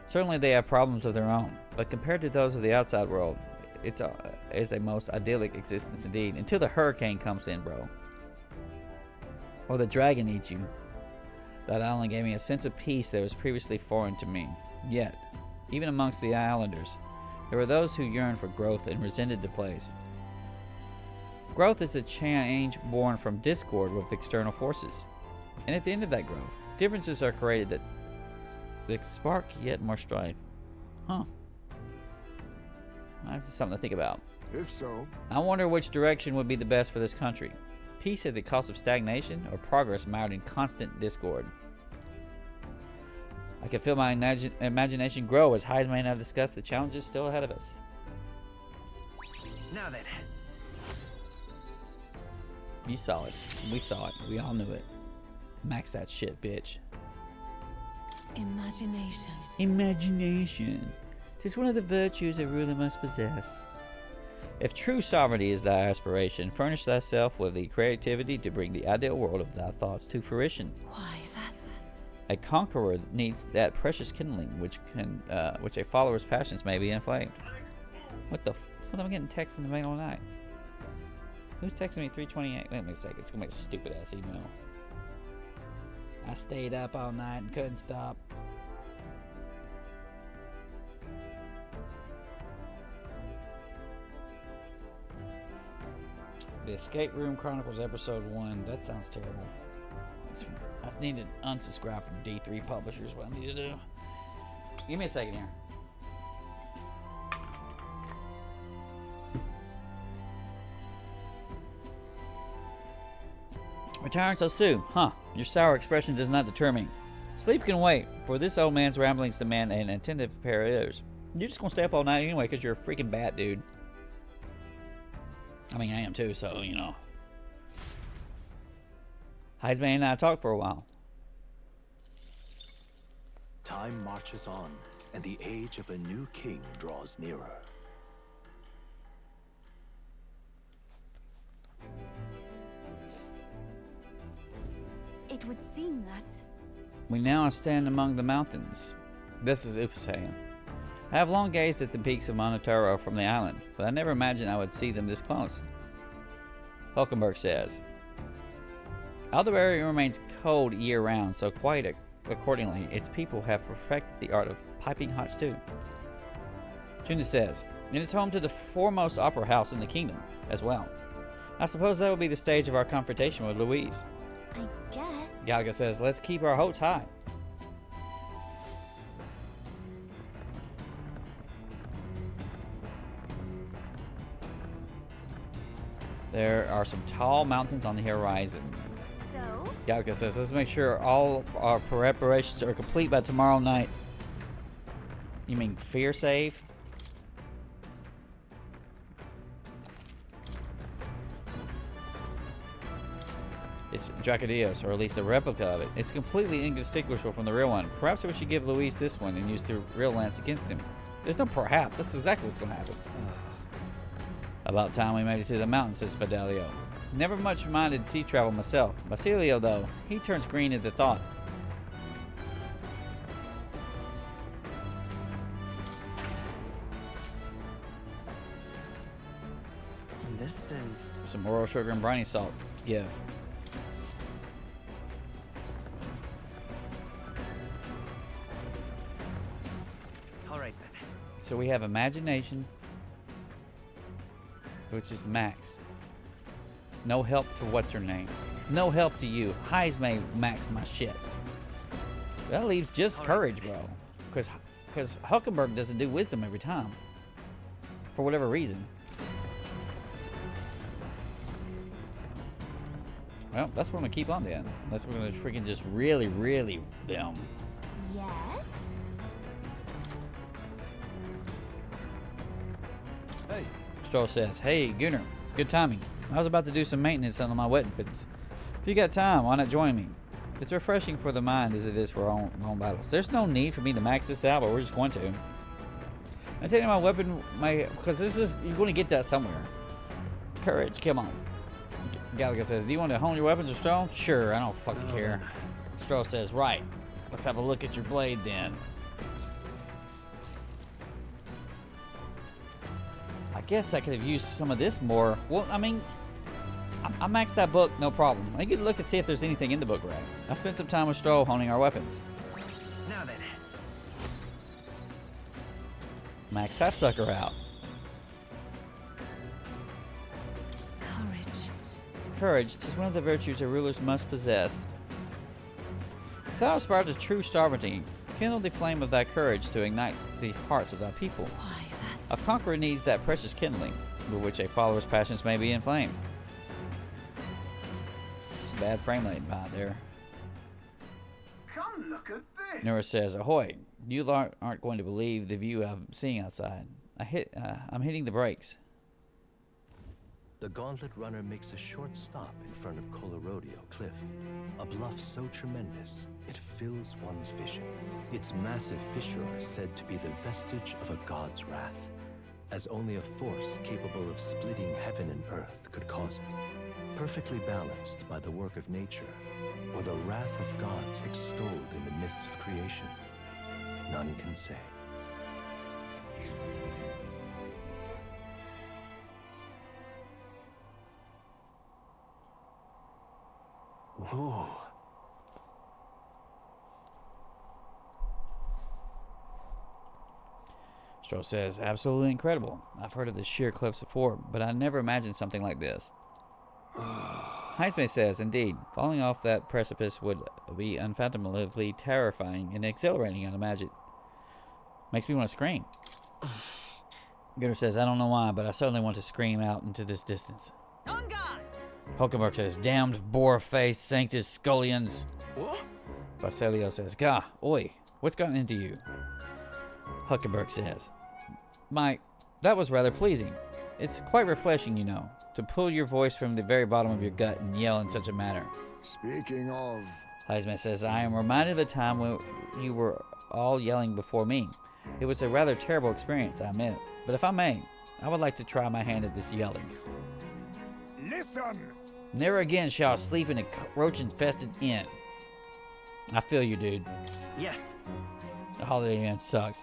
Certainly they have problems of their own, but compared to those of the outside world, it's a most idyllic existence indeed, until the hurricane comes in, bro. Or the dragon eats you. That island gave me a sense of peace that was previously foreign to me. Yet, even amongst the islanders, there were those who yearned for growth and resented the place. Growth is a change born from discord with external forces. And at the end of that growth, differences are created that spark yet more strife. Huh. That's something to think about. If so, I wonder which direction would be the best for this country. Peace at the cost of stagnation, or progress mired in constant discord? I can feel my imagination grow as Heisman and I discuss the challenges still ahead of us. Now then. You saw it. We saw it. We all knew it. Max that shit, bitch. Imagination. Imagination. 'Tis one of the virtues a ruler must possess. If true sovereignty is thy aspiration, furnish thyself with the creativity to bring the ideal world of thy thoughts to fruition. Why, that's... A conqueror needs that precious kindling which a follower's passions may be inflamed. What the what am I getting text in the middle of the night? Who's texting me 3:28? Wait a second, it's gonna make a stupid ass email. I stayed up all night and couldn't stop. The Escape Room Chronicles Episode 1. That sounds terrible. I need to unsubscribe from D3 Publishers. What I need to do. Give me a second here. Retiring so soon? Huh. Your sour expression does not deter me. Sleep can wait, for this old man's ramblings demand an attentive pair of ears. You're just gonna stay up all night anyway because you're a freaking bat, dude. I mean, I am too, so, you know. Heisman and I talked for a while. Time marches on, and the age of a new king draws nearer. It would seem that... We now stand among the mountains. This is Ufa saying. I have long gazed at the peaks of Montario from the island, but I never imagined I would see them this close. Hulkenberg says, Alderberry remains cold year-round, so quite accordingly, its people have perfected the art of piping hot stew. Juna says, it is home to the foremost opera house in the kingdom, as well. I suppose that will be the stage of our confrontation with Louise. I guess. Galaga says, let's keep our hopes high. There are some tall mountains on the horizon. So? Galaga says, let's make sure all our preparations are complete by tomorrow night. You mean fear save? It's Dracodios, or at least a replica of it. It's completely indistinguishable from the real one. Perhaps we should give Luis this one and use the real lance against him. There's no perhaps. That's exactly what's going to happen. About time we made it to the mountain, says Fidelio. Never much minded sea travel myself. Basilio, though, he turns green at the thought. This is... Some oral sugar and briny salt. Give. Alright then. So we have imagination, which is maxed. No help for what's her name. No help to you. Heisme maxed my shit. That leaves just courage, bro. Because Hulkenberg doesn't do wisdom every time. For whatever reason. Well, that's what I'm going to keep on then. That's what we're going to freaking just really them. Yes? Hey. Stroll says, hey, Gunnar, good timing. I was about to do some maintenance on my weapons. If you got time, why not join me? It's refreshing for the mind as it is for our own battles. There's no need for me to max this out, but we're just going to. I'm taking my weapon, because this is, you're going to get that somewhere. Courage, come on. Galaga says, do you want to hone your weapons or Stroll? Sure, I don't fucking care. Stroll says, right. Let's have a look at your blade then. I guess I could have used some of this more. Well, I mean, I maxed that book, no problem. I could look and see if there's anything in the book, right? I spent some time with Stroll honing our weapons. Now then. Max that sucker out. Courage is one of the virtues a rulers must possess. If thou aspire to true sovereignty, kindle the flame of thy courage to ignite the hearts of thy people. A conqueror needs that precious kindling, with which a follower's passions may be inflamed. It's a bad frame rate behind there. Come look at this. Nora says, ahoy, you aren't going to believe the view I'm seeing outside. I'm hitting the brakes. The Gauntlet Runner makes a short stop in front of Colorodeo Cliff, a bluff so tremendous it fills one's vision. Its massive fissure is said to be the vestige of a god's wrath, as only a force capable of splitting heaven and earth could cause it. Perfectly balanced by the work of nature, or the wrath of gods extolled in the myths of creation, none can say. Ooh. Stroll says, absolutely incredible. I've heard of the sheer cliffs before, but I never imagined something like this. Heisme says, indeed, falling off that precipice would be unfathomably terrifying and exhilarating, I'd imagine. Makes me want to scream. Gunnar says, I don't know why, but I certainly want to scream out into this distance. On guard! Hulkenberg says, damned boar-faced sanctus scullions. What? Basilio says, gah, oi, what's gotten into you? Hulkenberg says, Mike, that was rather pleasing. It's quite refreshing, you know, to pull your voice from the very bottom of your gut and yell in such a manner. Speaking of... Heisman says, I am reminded of the time when you were all yelling before me. It was a rather terrible experience, I admit. But if I may, I would like to try my hand at this yelling. Listen! Never again shall I sleep in a roach-infested inn. I feel you, dude. Yes. The Holiday Inn sucks.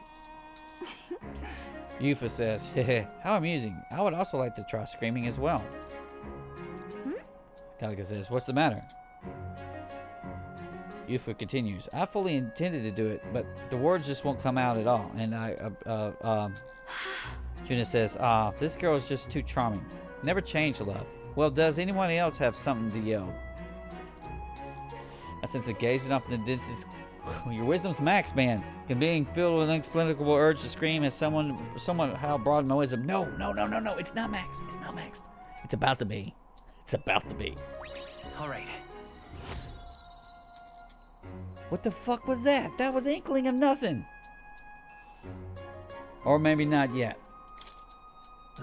Yufa says, hehe, how amusing. I would also like to try screaming as well. Gallagher says, what's the matter? Yufu continues, I fully intended to do it, but the words just won't come out at all. And Juna says, this girl is just too charming. Never change, love. Well, does anyone else have something to yell? I sense it gazing off in the distance. Your wisdom's max, man. And being filled with an inexplicable urge to scream as somehow broaden my wisdom. No. It's not maxed. It's not maxed. It's about to be. It's about to be. All right. What the fuck was that? That was inkling of nothing. Or maybe not yet.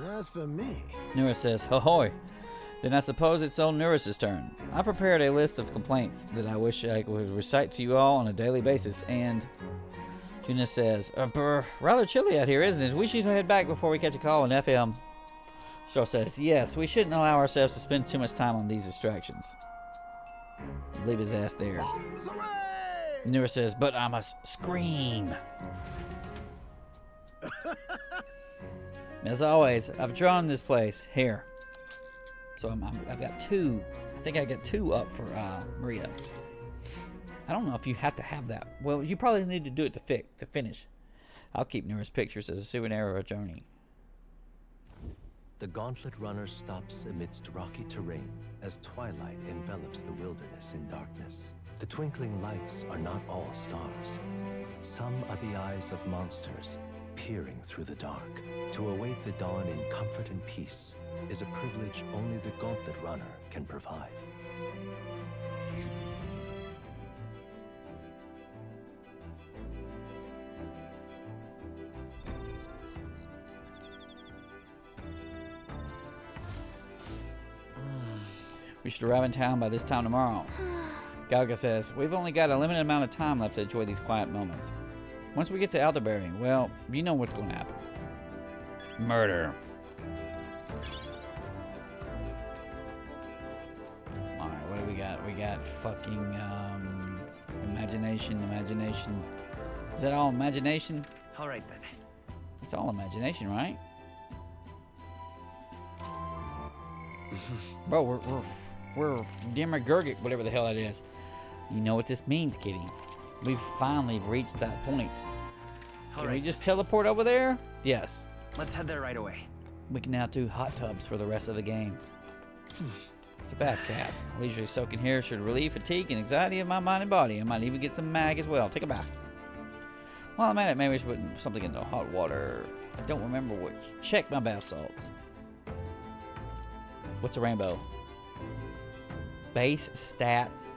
As for me, Nura says, ahoy. Then I suppose it's old Nurus' turn. I prepared a list of complaints that I wish I would recite to you all on a daily basis, and Juna says, rather chilly out here, isn't it? We should head back before we catch a call on FM. Shaw says, yes, we shouldn't allow ourselves to spend too much time on these distractions. Leave his ass there. Nura says, but I must scream. As always, I've drawn this place here. So I've got two. I think I get two up for Maria. I don't know if you have to have that. Well, you probably need to do it to finish. I'll keep Nura's pictures as a souvenir of our journey. The gauntlet runner stops amidst rocky terrain as twilight envelops the wilderness in darkness. The twinkling lights are not all stars. Some are the eyes of monsters peering through the dark. To await the dawn in comfort and peace is a privilege only the gauntlet runner can provide. We should arrive in town by this time tomorrow. Galga says, we've only got a limited amount of time left to enjoy these quiet moments. Once we get to Elderberry, well, you know what's going to happen. Murder. Alright, what do we got? We got fucking, imagination. Is that all imagination? All right, then. It's all imagination, right? Bro, we're Demogorgic, whatever the hell that is. You know what this means, kitty. We've finally reached that point. Can we just teleport over there? Yes. Let's head there right away. We can now do hot tubs for the rest of the game. It's a bath cask. Leisurely soaking here should relieve fatigue and anxiety of my mind and body. I might even get some mag as well. Take a bath. While I'm at it, maybe we should put something in the hot water. I don't remember which. Check my bath salts. What's a rainbow? Base stats.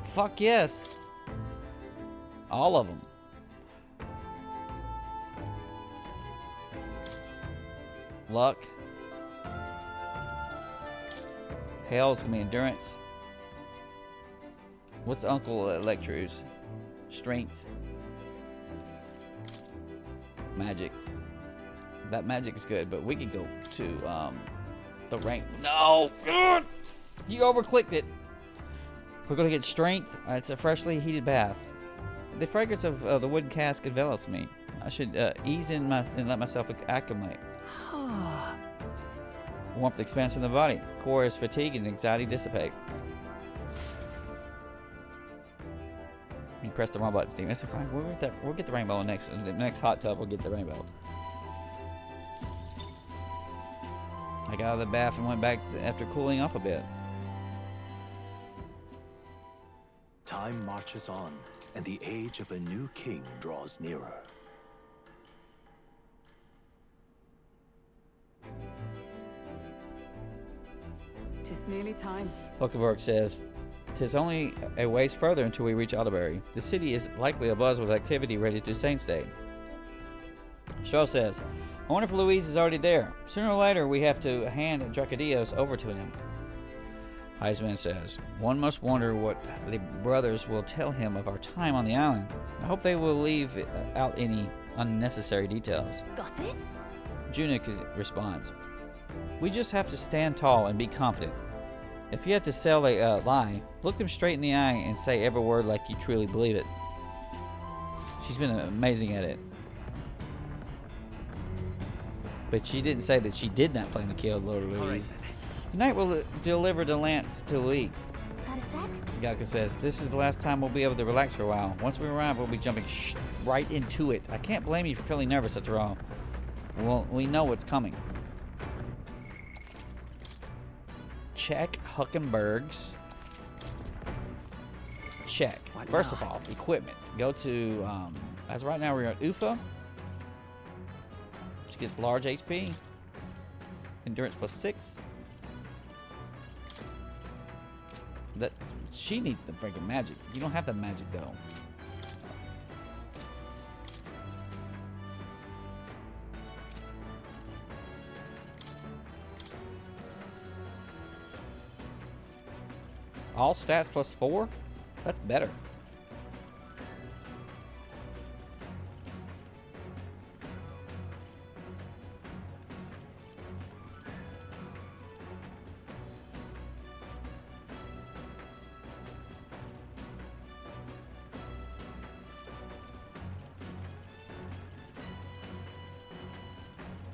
Fuck yes. All of them. Luck. Hell, it's gonna be endurance. What's Uncle Electro's? Strength. Magic. That magic is good, but we could go to the rank. No! God! You overclicked it. We're gonna get strength. It's a freshly heated bath. The fragrance of the wooden cask envelops me. I should ease in and let myself acclimate. Warmth expands from the body. Core is fatigue and anxiety dissipate. You press the wrong button, Steve. It's okay. We'll get the rainbow next. The next hot tub, we'll get the rainbow. I got out of the bath and went back after cooling off a bit. Time marches on, and the age of a new king draws nearer. Tis nearly time. Hulkenberg says, "'Tis only a ways further until we reach Alderberry. The city is likely abuzz with activity ready to Saints' Day." Shaw says, "I wonder if Louise is already there. Sooner or later, we have to hand Dracadios over to him." Heisman says, "One must wonder what the brothers will tell him of our time on the island. I hope they will leave out any unnecessary details." Got it? Junik responds, "We just have to stand tall and be confident. If you have to sell a lie, look them straight in the eye and say every word like you truly believe it." She's been amazing at it. But she didn't say that she did not plan to kill Lord Louise. Tonight we'll deliver the lance to Luis. Got a sec? Galka says, this is the last time we'll be able to relax for a while. Once we arrive, we'll be jumping right into it. I can't blame you for feeling nervous after all. Well, we know what's coming. Check Huckenbergs. Check. First of all, equipment. Go to, as right now we're at Ufa. She gets large HP. Endurance +6. That she needs the freaking magic. You don't have the magic though. All stats +4? That's better.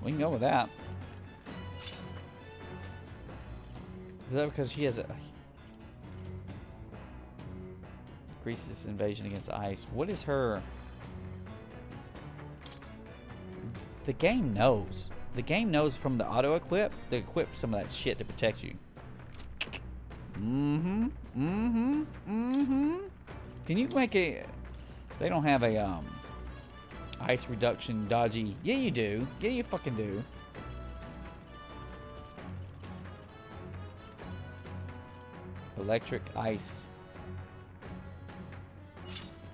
We can go with that. Is that because she has a increases invasion against ice? What is her? The game knows. The game knows from the auto equip to equip some of that shit to protect you. Can you make a? They don't have a ice reduction dodgy. Yeah, you do. Yeah, you fucking do. Electric ice.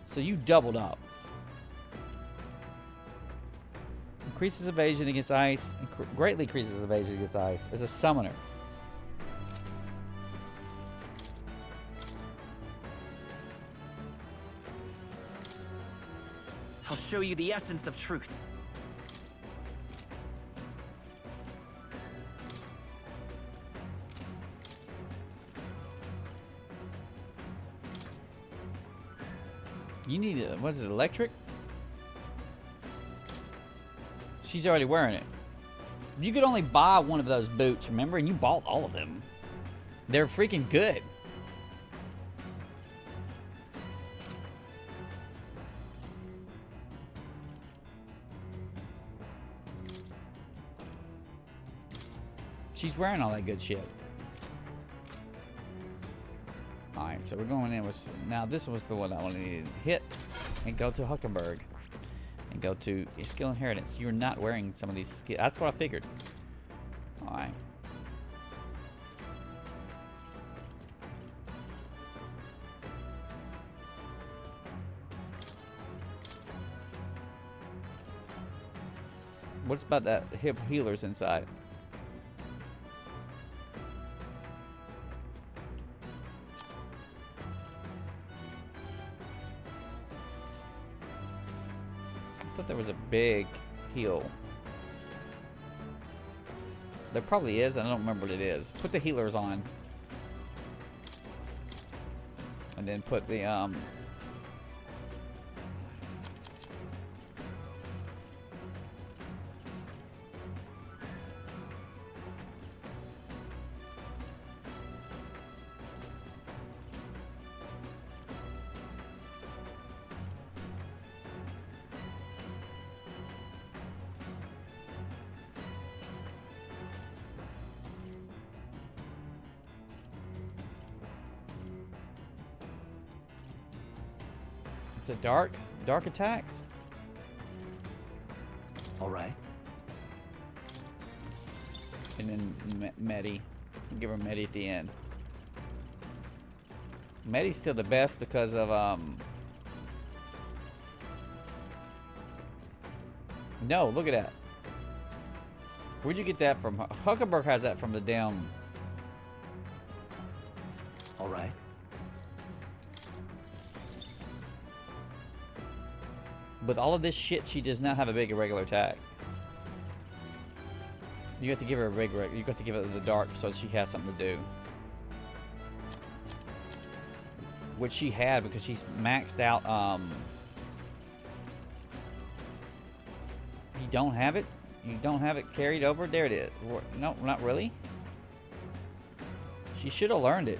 So you doubled up. Increases evasion against ice. Greatly increases evasion against ice. As a summoner. I'll show you the essence of truth. You need a, what is it, electric? She's already wearing it. You could only buy one of those boots, remember? And you bought all of them. They're freaking good. She's wearing all that good shit. Alright, so we're going in with... Now, this was the one I wanted to hit. And go to Huckenberg. And go to skill inheritance. You're not wearing some of these skills. That's what I figured. Alright. What's about that hip healers inside? I thought there was a big heal. There probably is. I don't remember what it is. Put the healers on. And then put the it's a dark attacks. All right. And then Medi. Give her Medi at the end. Medi's still the best because of No, look at that. Where'd you get that from? Huckenberg has that from the damn. All right. With all of this shit, she does not have a big irregular attack. You have to give her a regular. You got to give her the dark so she has something to do. Which she had because she's maxed out. You don't have it. You don't have it carried over. There it is. No, not really. She should have learned it.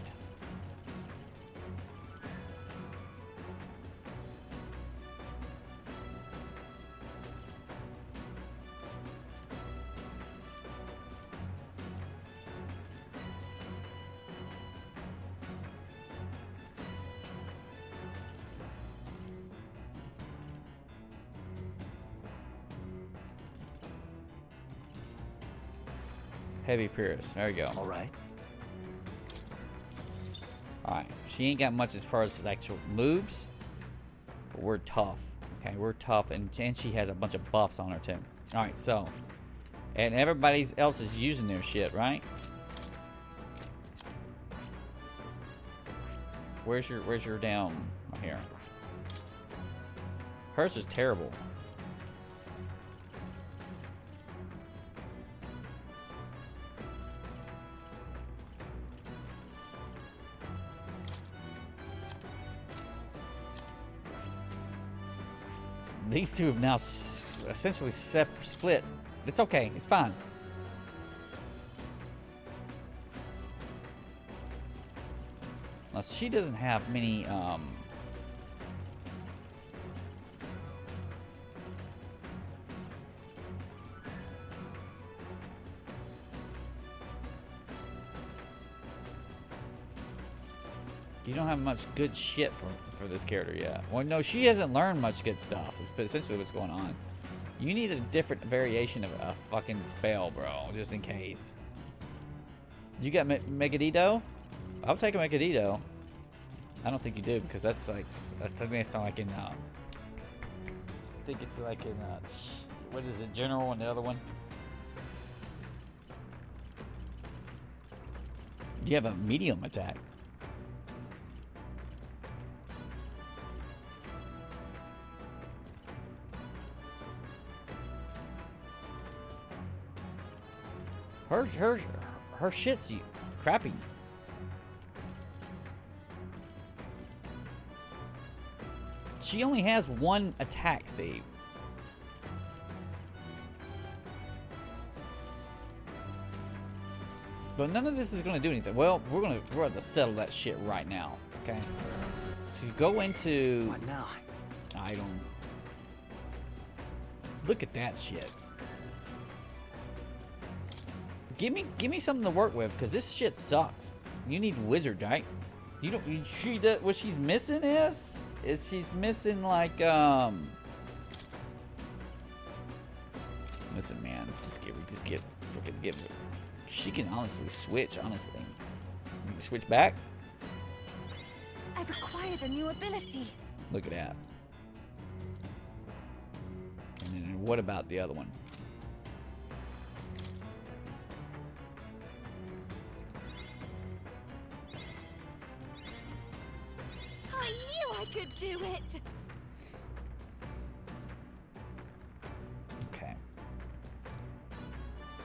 Heavy Pierce. There we go. All right. Alright. She ain't got much as far as actual moves. But we're tough. Okay, we're tough. And she has a bunch of buffs on her too. Alright, so. And everybody else is using their shit, right? Where's your down here? Hers is terrible. These two have now essentially split. It's okay. It's fine. She doesn't have many. You don't have much good shit for this character yet. Well, no, she hasn't learned much good stuff. It's essentially what's going on. You need a different variation of a fucking spell, bro, just in case. You got Megadito? I'll take a Megadito. I don't think you do because that's like I think it's like in I think it's like in what is it, General and the other one? You have a medium attack. Her shit's crappy. She only has one attack, Steve. But none of this is going to do anything. Well, we're going to settle that shit right now, okay? So you go into... What now? I don't... Look at that shit. Give me something to work with, because this shit sucks. You need wizard, right? You don't... what she's missing is she's missing, like, Listen, man. Just freaking give it. She can honestly switch, honestly. You can switch back. I've acquired a new ability. Look at that. And then what about the other one? I knew I could do it. Okay.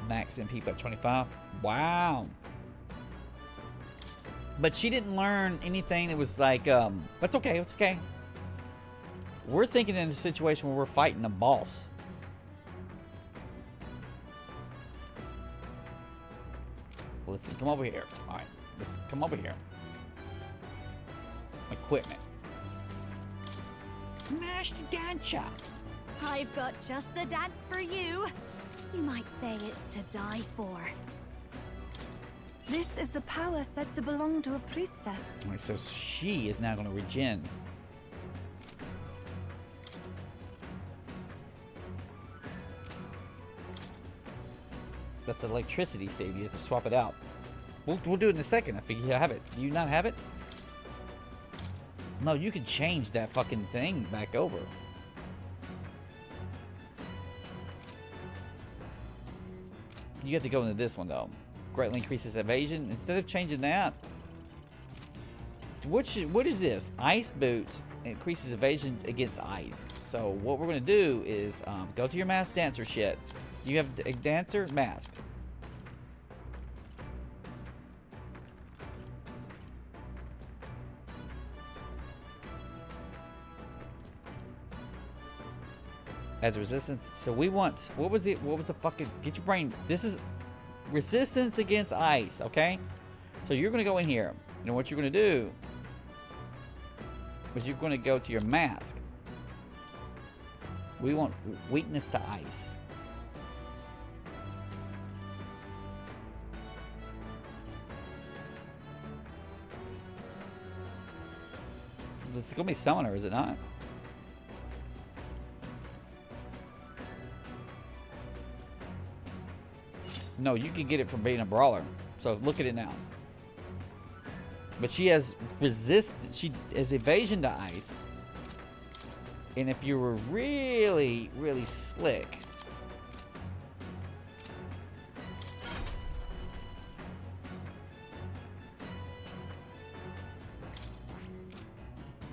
Max MP at 25. Wow. But she didn't learn anything that was like, that's okay, it's okay. We're thinking in a situation where we're fighting a boss. Listen, come over here. Alright, listen, come over here. Equipment. Master Dancer. I've got just the dance for you. You might say it's to die for. This is the power said to belong to a priestess. Alright, so she is now going to regen. That's electricity, Steve. You have to swap it out. We'll do it in a second. I figure you have it. Do you not have it? No, you can change that fucking thing back over. You have to go into this one, though. Greatly increases evasion. Instead of changing that, what is this? Ice boots increases evasion against ice. So what we're going to do is go to your masked dancer shit. You have a dancer mask. As resistance. So we want, what was the fucking, get your brain. This is resistance against ice, okay? So you're going to go in here. And what you're going to do is you're going to go to your mask. We want weakness to ice. This is going to be summoner, is it not? No, you can get it from being a brawler. So look at it now. But she has she has evasion to ice. And if you were really, really slick,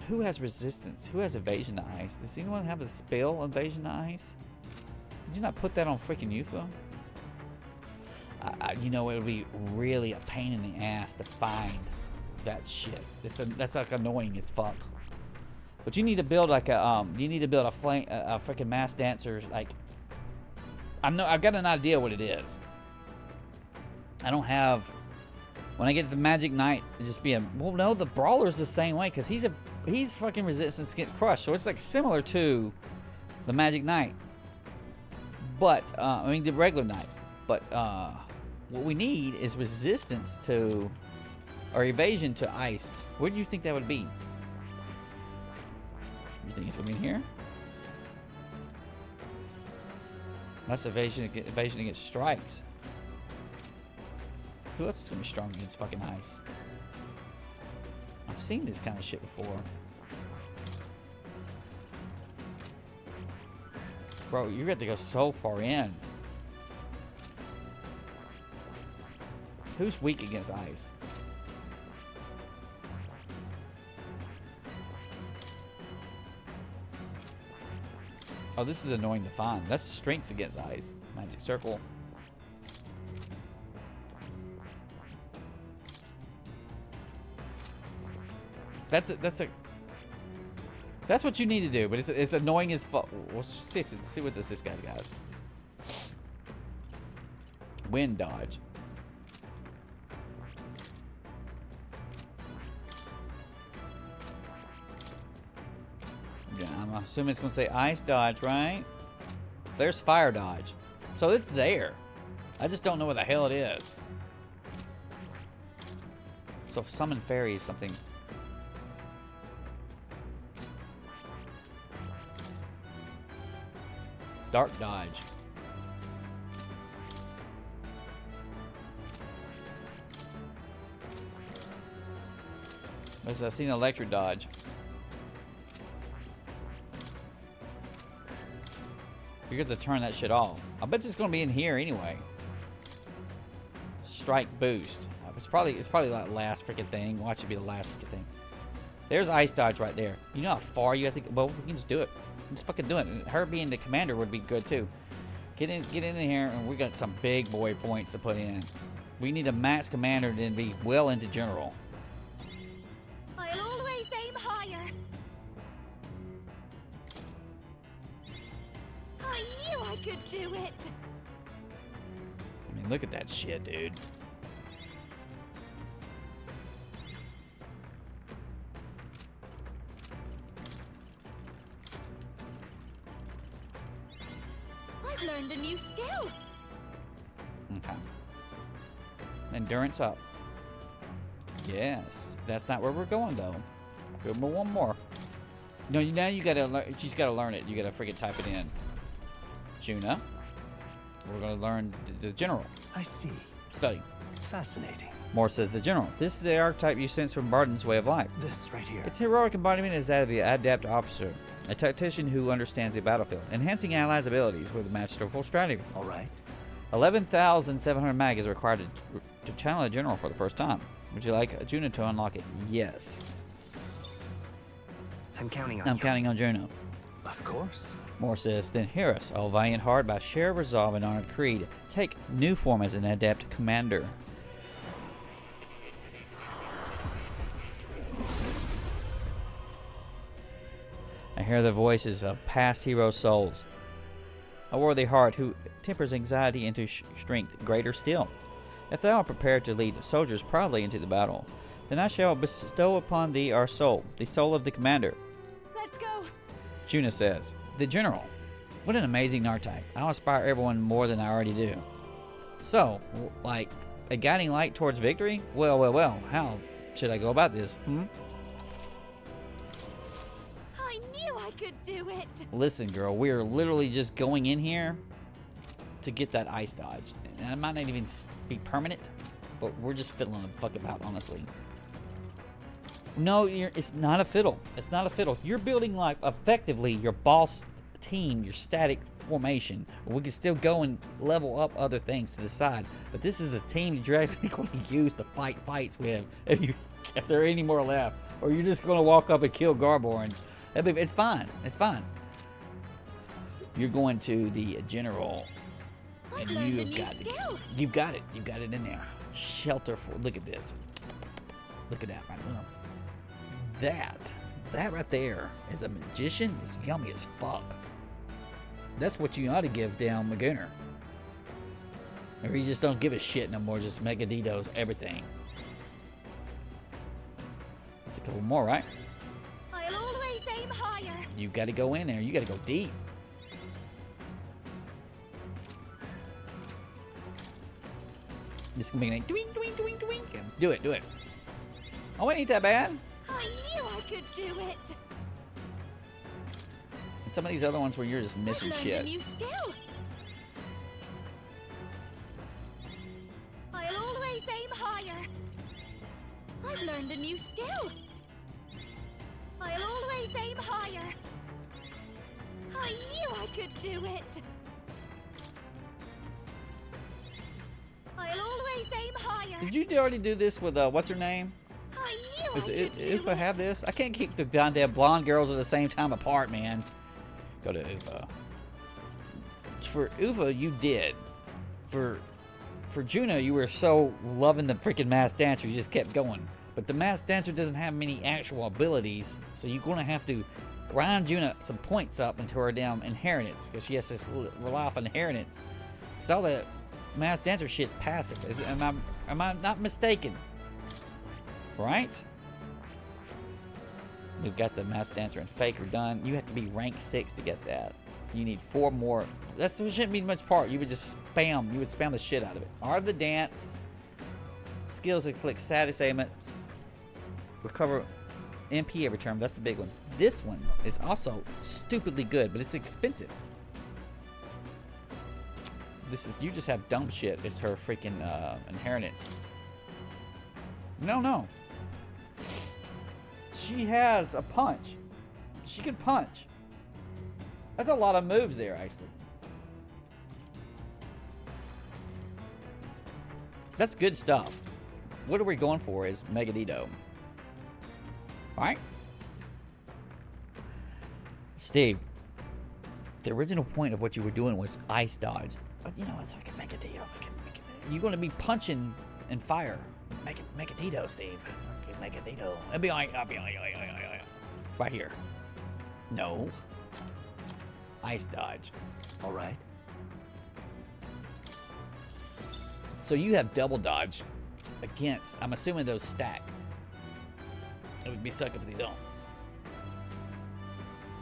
who has resistance? Who has evasion to ice? Does anyone have a spell evasion to ice? Did you not put that on freaking Yufa? You know, it would be really a pain in the ass to find that shit. That's like annoying as fuck. But you need to build like a freaking mass dancer. Like, I've got an idea what it is. I don't have. When I get the Magic Knight, it just be a. Well, no, the brawler's the same way because he's fucking resistance against crush, so it's like similar to the Magic Knight. But I mean the regular Knight. But what we need is resistance to, or evasion to ice. Where do you think that would be? You think it's gonna be in here? That's evasion against strikes. Who else is gonna be strong against fucking ice? I've seen this kind of shit before. Bro, you have to go so far in. Who's weak against ice? Oh, this is annoying to find. That's strength against ice. Magic circle. That's what you need to do, but it's annoying as fuck. We'll see what this guy's got. Wind dodge. Yeah, I'm assuming it's gonna say ice dodge, right? There's fire dodge, so it's there. I just don't know what the hell it is. So summon fairy is something. Dark dodge. I've seen electric dodge. You're going to turn that shit off. I bet it's going to be in here anyway. Strike boost. It's probably like last freaking thing. Watch it be the last freaking thing. There's ice dodge right there. You know how far you have to go? Well, we can just do it. Just fucking do it. And her being the commander would be good too. Get in here, and we got some big boy points to put in. We need a max commander to then be well into general. I'll always aim higher. I knew I could do it. I mean, look at that shit, dude. I've learned a new skill. Okay. Endurance up. Yes. That's not where we're going though. Go one more. No, now you gotta learn. You just gotta learn it. You gotta freaking type it in. Juna. We're gonna learn the general. I see. Study. Fascinating. Moore says the general. This is the archetype you sense from Barton's way of life. This right here. Its heroic embodiment is that of the adept officer, a tactician who understands the battlefield, enhancing allies' abilities with a masterful strategy. All right. 11,700 mag is required to channel a general for the first time. Would you like Juno to unlock it? Yes. I'm counting on I'm counting on Juno. Of course. Moore says, then hear us, O valiant heart, by sheer resolve and honored creed. Take new form as an adept commander. I hear the voices of past hero souls. A worthy heart who tempers anxiety into strength greater still. If thou art prepared to lead the soldiers proudly into the battle, then I shall bestow upon thee our soul, the soul of the commander. Let's go. Juna says, the general. What an amazing archetype. I'll inspire everyone more than I already do. So, like, a guiding light towards victory? Well, how should I go about this, I knew I could do it. Listen, girl, we're literally just going in here to get that ice dodge. And it might not even be permanent, but we're just fiddling the fuck about, honestly. No, it's not a fiddle. It's not a fiddle. You're building, like, effectively your boss team, your static formation. We can still go and level up other things to the side, but this is the team you're actually going to use to fight fights with if there are any more left, or you're just going to walk up and kill Garborns. It's fine. It's fine. You're going to the general, and you've got it. You've got it. You've got it in there. Shelter for. Look at this. Look at that right there. That right there as a magician is yummy as fuck. That's what you ought to give down Magunar. Or you just don't give a shit no more, just Megaditos everything. There's a couple more, right? I'll always aim higher. You gotta go in there, you gotta go deep. This can be like doink, doink, doink, doink. Do it, do it. Oh, it ain't that bad. I knew I could do it. And some of these other ones where you're just missing shit. A new skill. I'll always aim higher. I've learned a new skill. I'll always aim higher. I knew I could do it. I'll always aim higher. Did you already do this with what's her name? I knew Does I could do Ufa have this? I can't keep the goddamn blonde girls at the same time apart, man. Go to Ufa. For Ufa, you did. For Juno, you were so loving the freaking masked dancer, you just kept going. But the masked dancer doesn't have many actual abilities, so you're going to have to grind Juno some points up into her damn inheritance, because she has to rely off inheritance. Because all that masked dancer shit's passive. Am I not mistaken? Right? We've got the masked dancer and faker done. You have to be rank 6 to get that. You need 4 more. That shouldn't be much part. You would just spam. You would spam the shit out of it. Art of the dance. Skills inflict status ailments. Recover MP every turn. That's the big one. This one is also stupidly good, but it's expensive. This is, you just have dumb shit. It's her freaking inheritance. No. She has a punch. She can punch. That's a lot of moves there, actually. That's good stuff. What are we going for is Megadito. Alright? Steve, the original point of what you were doing was ice dodge. But you know, it's like a Megadito. You're going to be punching and fire. Megadito, Steve. Megadito. It'll be like, right here. No. Ice dodge. All right. So you have double dodge against, I'm assuming those stack. It would be suck if they don't.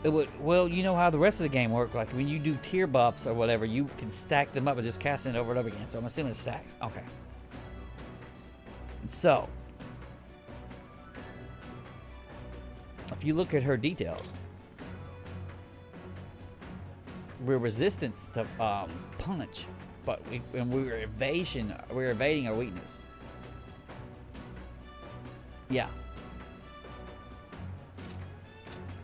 It would, well, you know how the rest of the game works. Like when you do tier buffs or whatever, you can stack them up and just cast it over and over again. So I'm assuming it stacks. Okay. So, if you look at her details, we're resistance to punch, but we're evading our weakness. Yeah.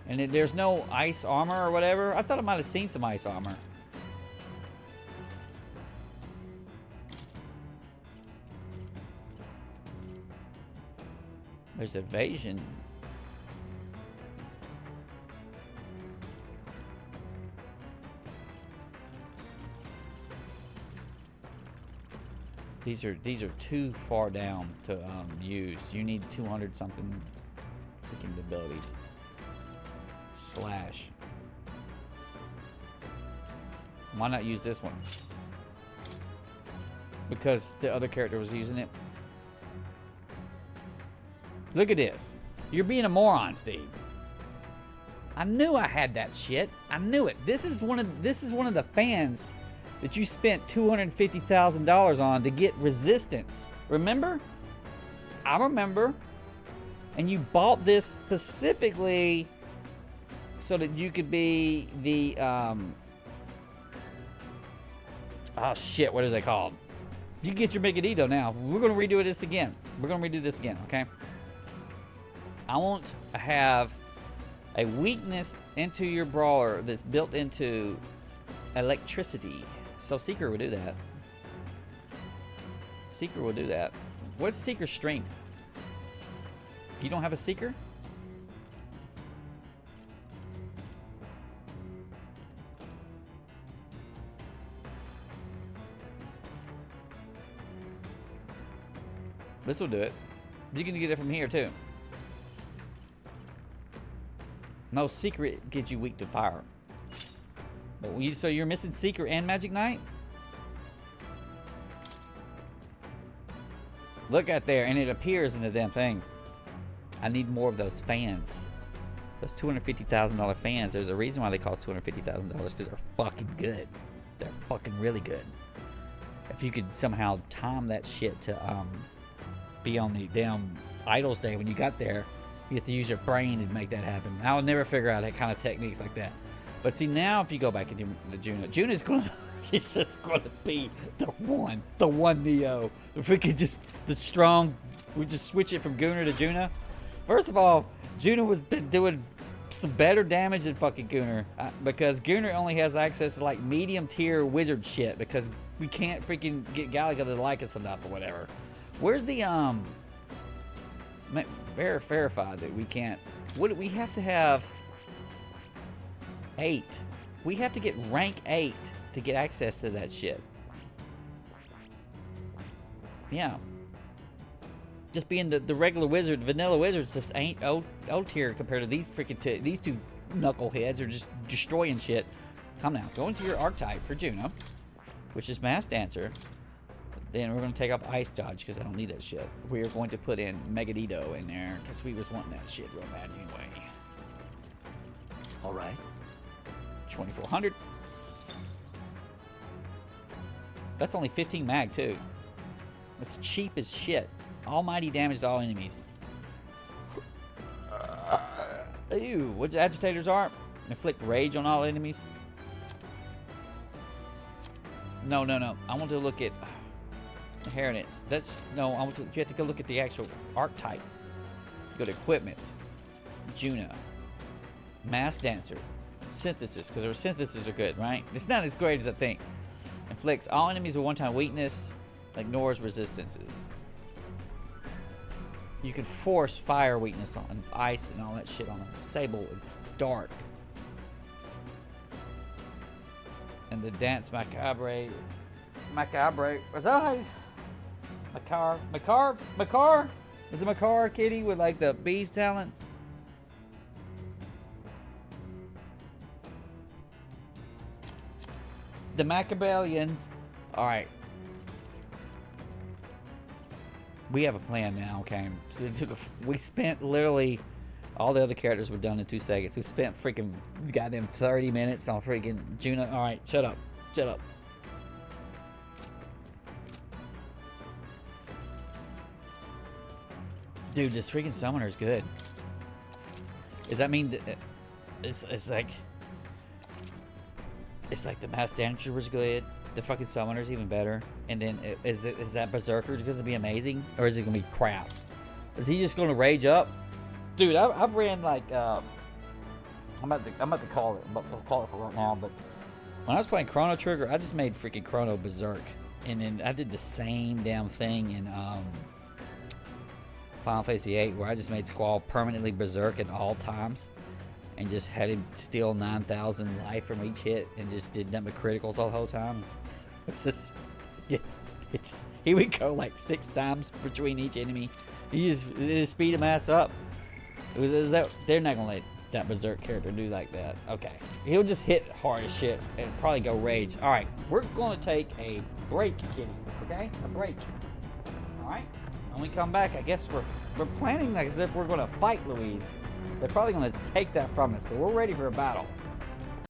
And there's no ice armor or whatever. I thought I might have seen some ice armor. There's evasion. These are too far down to use. You need 200 something freaking abilities. Slash. Why not use this one? because the other character was using it. Look at this. You're being a moron, Steve. I knew I had that shit. I knew it. This is one of the fans that you spent $250,000 on to get resistance. Remember? I remember. And you bought this specifically so that you could be the oh shit, what is it called? You get your Megadito now. We're gonna redo this again. We're gonna redo this again, okay? I want to have a weakness into your brawler that's built into electricity. So Seeker will do that. Seeker will do that. What's Seeker's strength? You don't have a Seeker? This will do it. You can get it from here too. No, Secret gives you weak to fire. But so you're missing Secret and Magic Knight? Look at there, and it appears in the damn thing. I need more of those fans. Those $250,000 fans. There's a reason why they cost $250,000, because they're fucking good. They're fucking really good. If you could somehow time that shit to be on the damn Idols Day when you got there, you have to use your brain to make that happen. I will never figure out that kind of techniques like that. But see, now if you go back into the Juna's gonna, he's just gonna be the one Neo. If we could just, the strong, we just switch it from Gunnar to Juna. First of all, Juna was been doing some better damage than fucking Gunnar, because Gunnar only has access to like medium tier wizard shit, because we can't freaking get Galaga to like us enough or whatever. Where's the verify that we can't? What we have to have 8. We have to get rank 8 to get access to that shit. Yeah. Just being the regular wizard, vanilla wizards just ain't O tier compared to these freaking these two knuckleheads are just destroying shit. Come now, go into your archetype for Juno, which is Mass Dancer. Then we're going to take off Ice Dodge because I don't need that shit. We're going to put in Megadito in there because we was wanting that shit real bad anyway. All right. 2400. That's only 15 mag too. That's cheap as shit. Almighty damage to all enemies. Ew, what's agitators are? Inflict rage on all enemies. No. I want to look at inheritance. That's no. You have to go look at the actual archetype. Go to equipment. Juna. Mass Dancer. Synthesis, because our synthesis are good, right? It's not as great as I think. Inflicts all enemies with one-time weakness. Ignores resistances. You can force fire weakness on ice and all that shit on them. Sable is dark. And the dance macabre. Was that Macar? Is it Macar kitty with like the bee's talents? The Machiavellians. Alright. We have a plan now, okay? So we spent literally, all the other characters were done in 2 seconds. We spent freaking goddamn 30 minutes on freaking Juna. Alright, shut up. Shut up. Dude, this freaking summoner is good. Does that mean that it's like the Mass Dancer was good, the fucking summoner's even better, and then is that Berserker going to be amazing, or is it going to be crap? Is he just going to rage up? Dude, I've ran like I'm about to call it. I'll call it for right now, but when I was playing Chrono Trigger, I just made freaking Chrono Berserk, and then I did the same damn thing in Final Fantasy VIII, where I just made Squall permanently berserk at all times and just had him steal 9,000 life from each hit and just did nothing but criticals all the whole time. It's just, yeah, he would go like 6 times between each enemy. He just speed him ass up. They're not gonna let that Berserk character do like that. Okay. He'll just hit hard as shit and probably go rage. Alright, we're going to take a break, kitty. Okay? A break. Alright? When we come back, I guess we're planning like as if we're going to fight Louise. They're probably going to take that from us, but we're ready for a battle.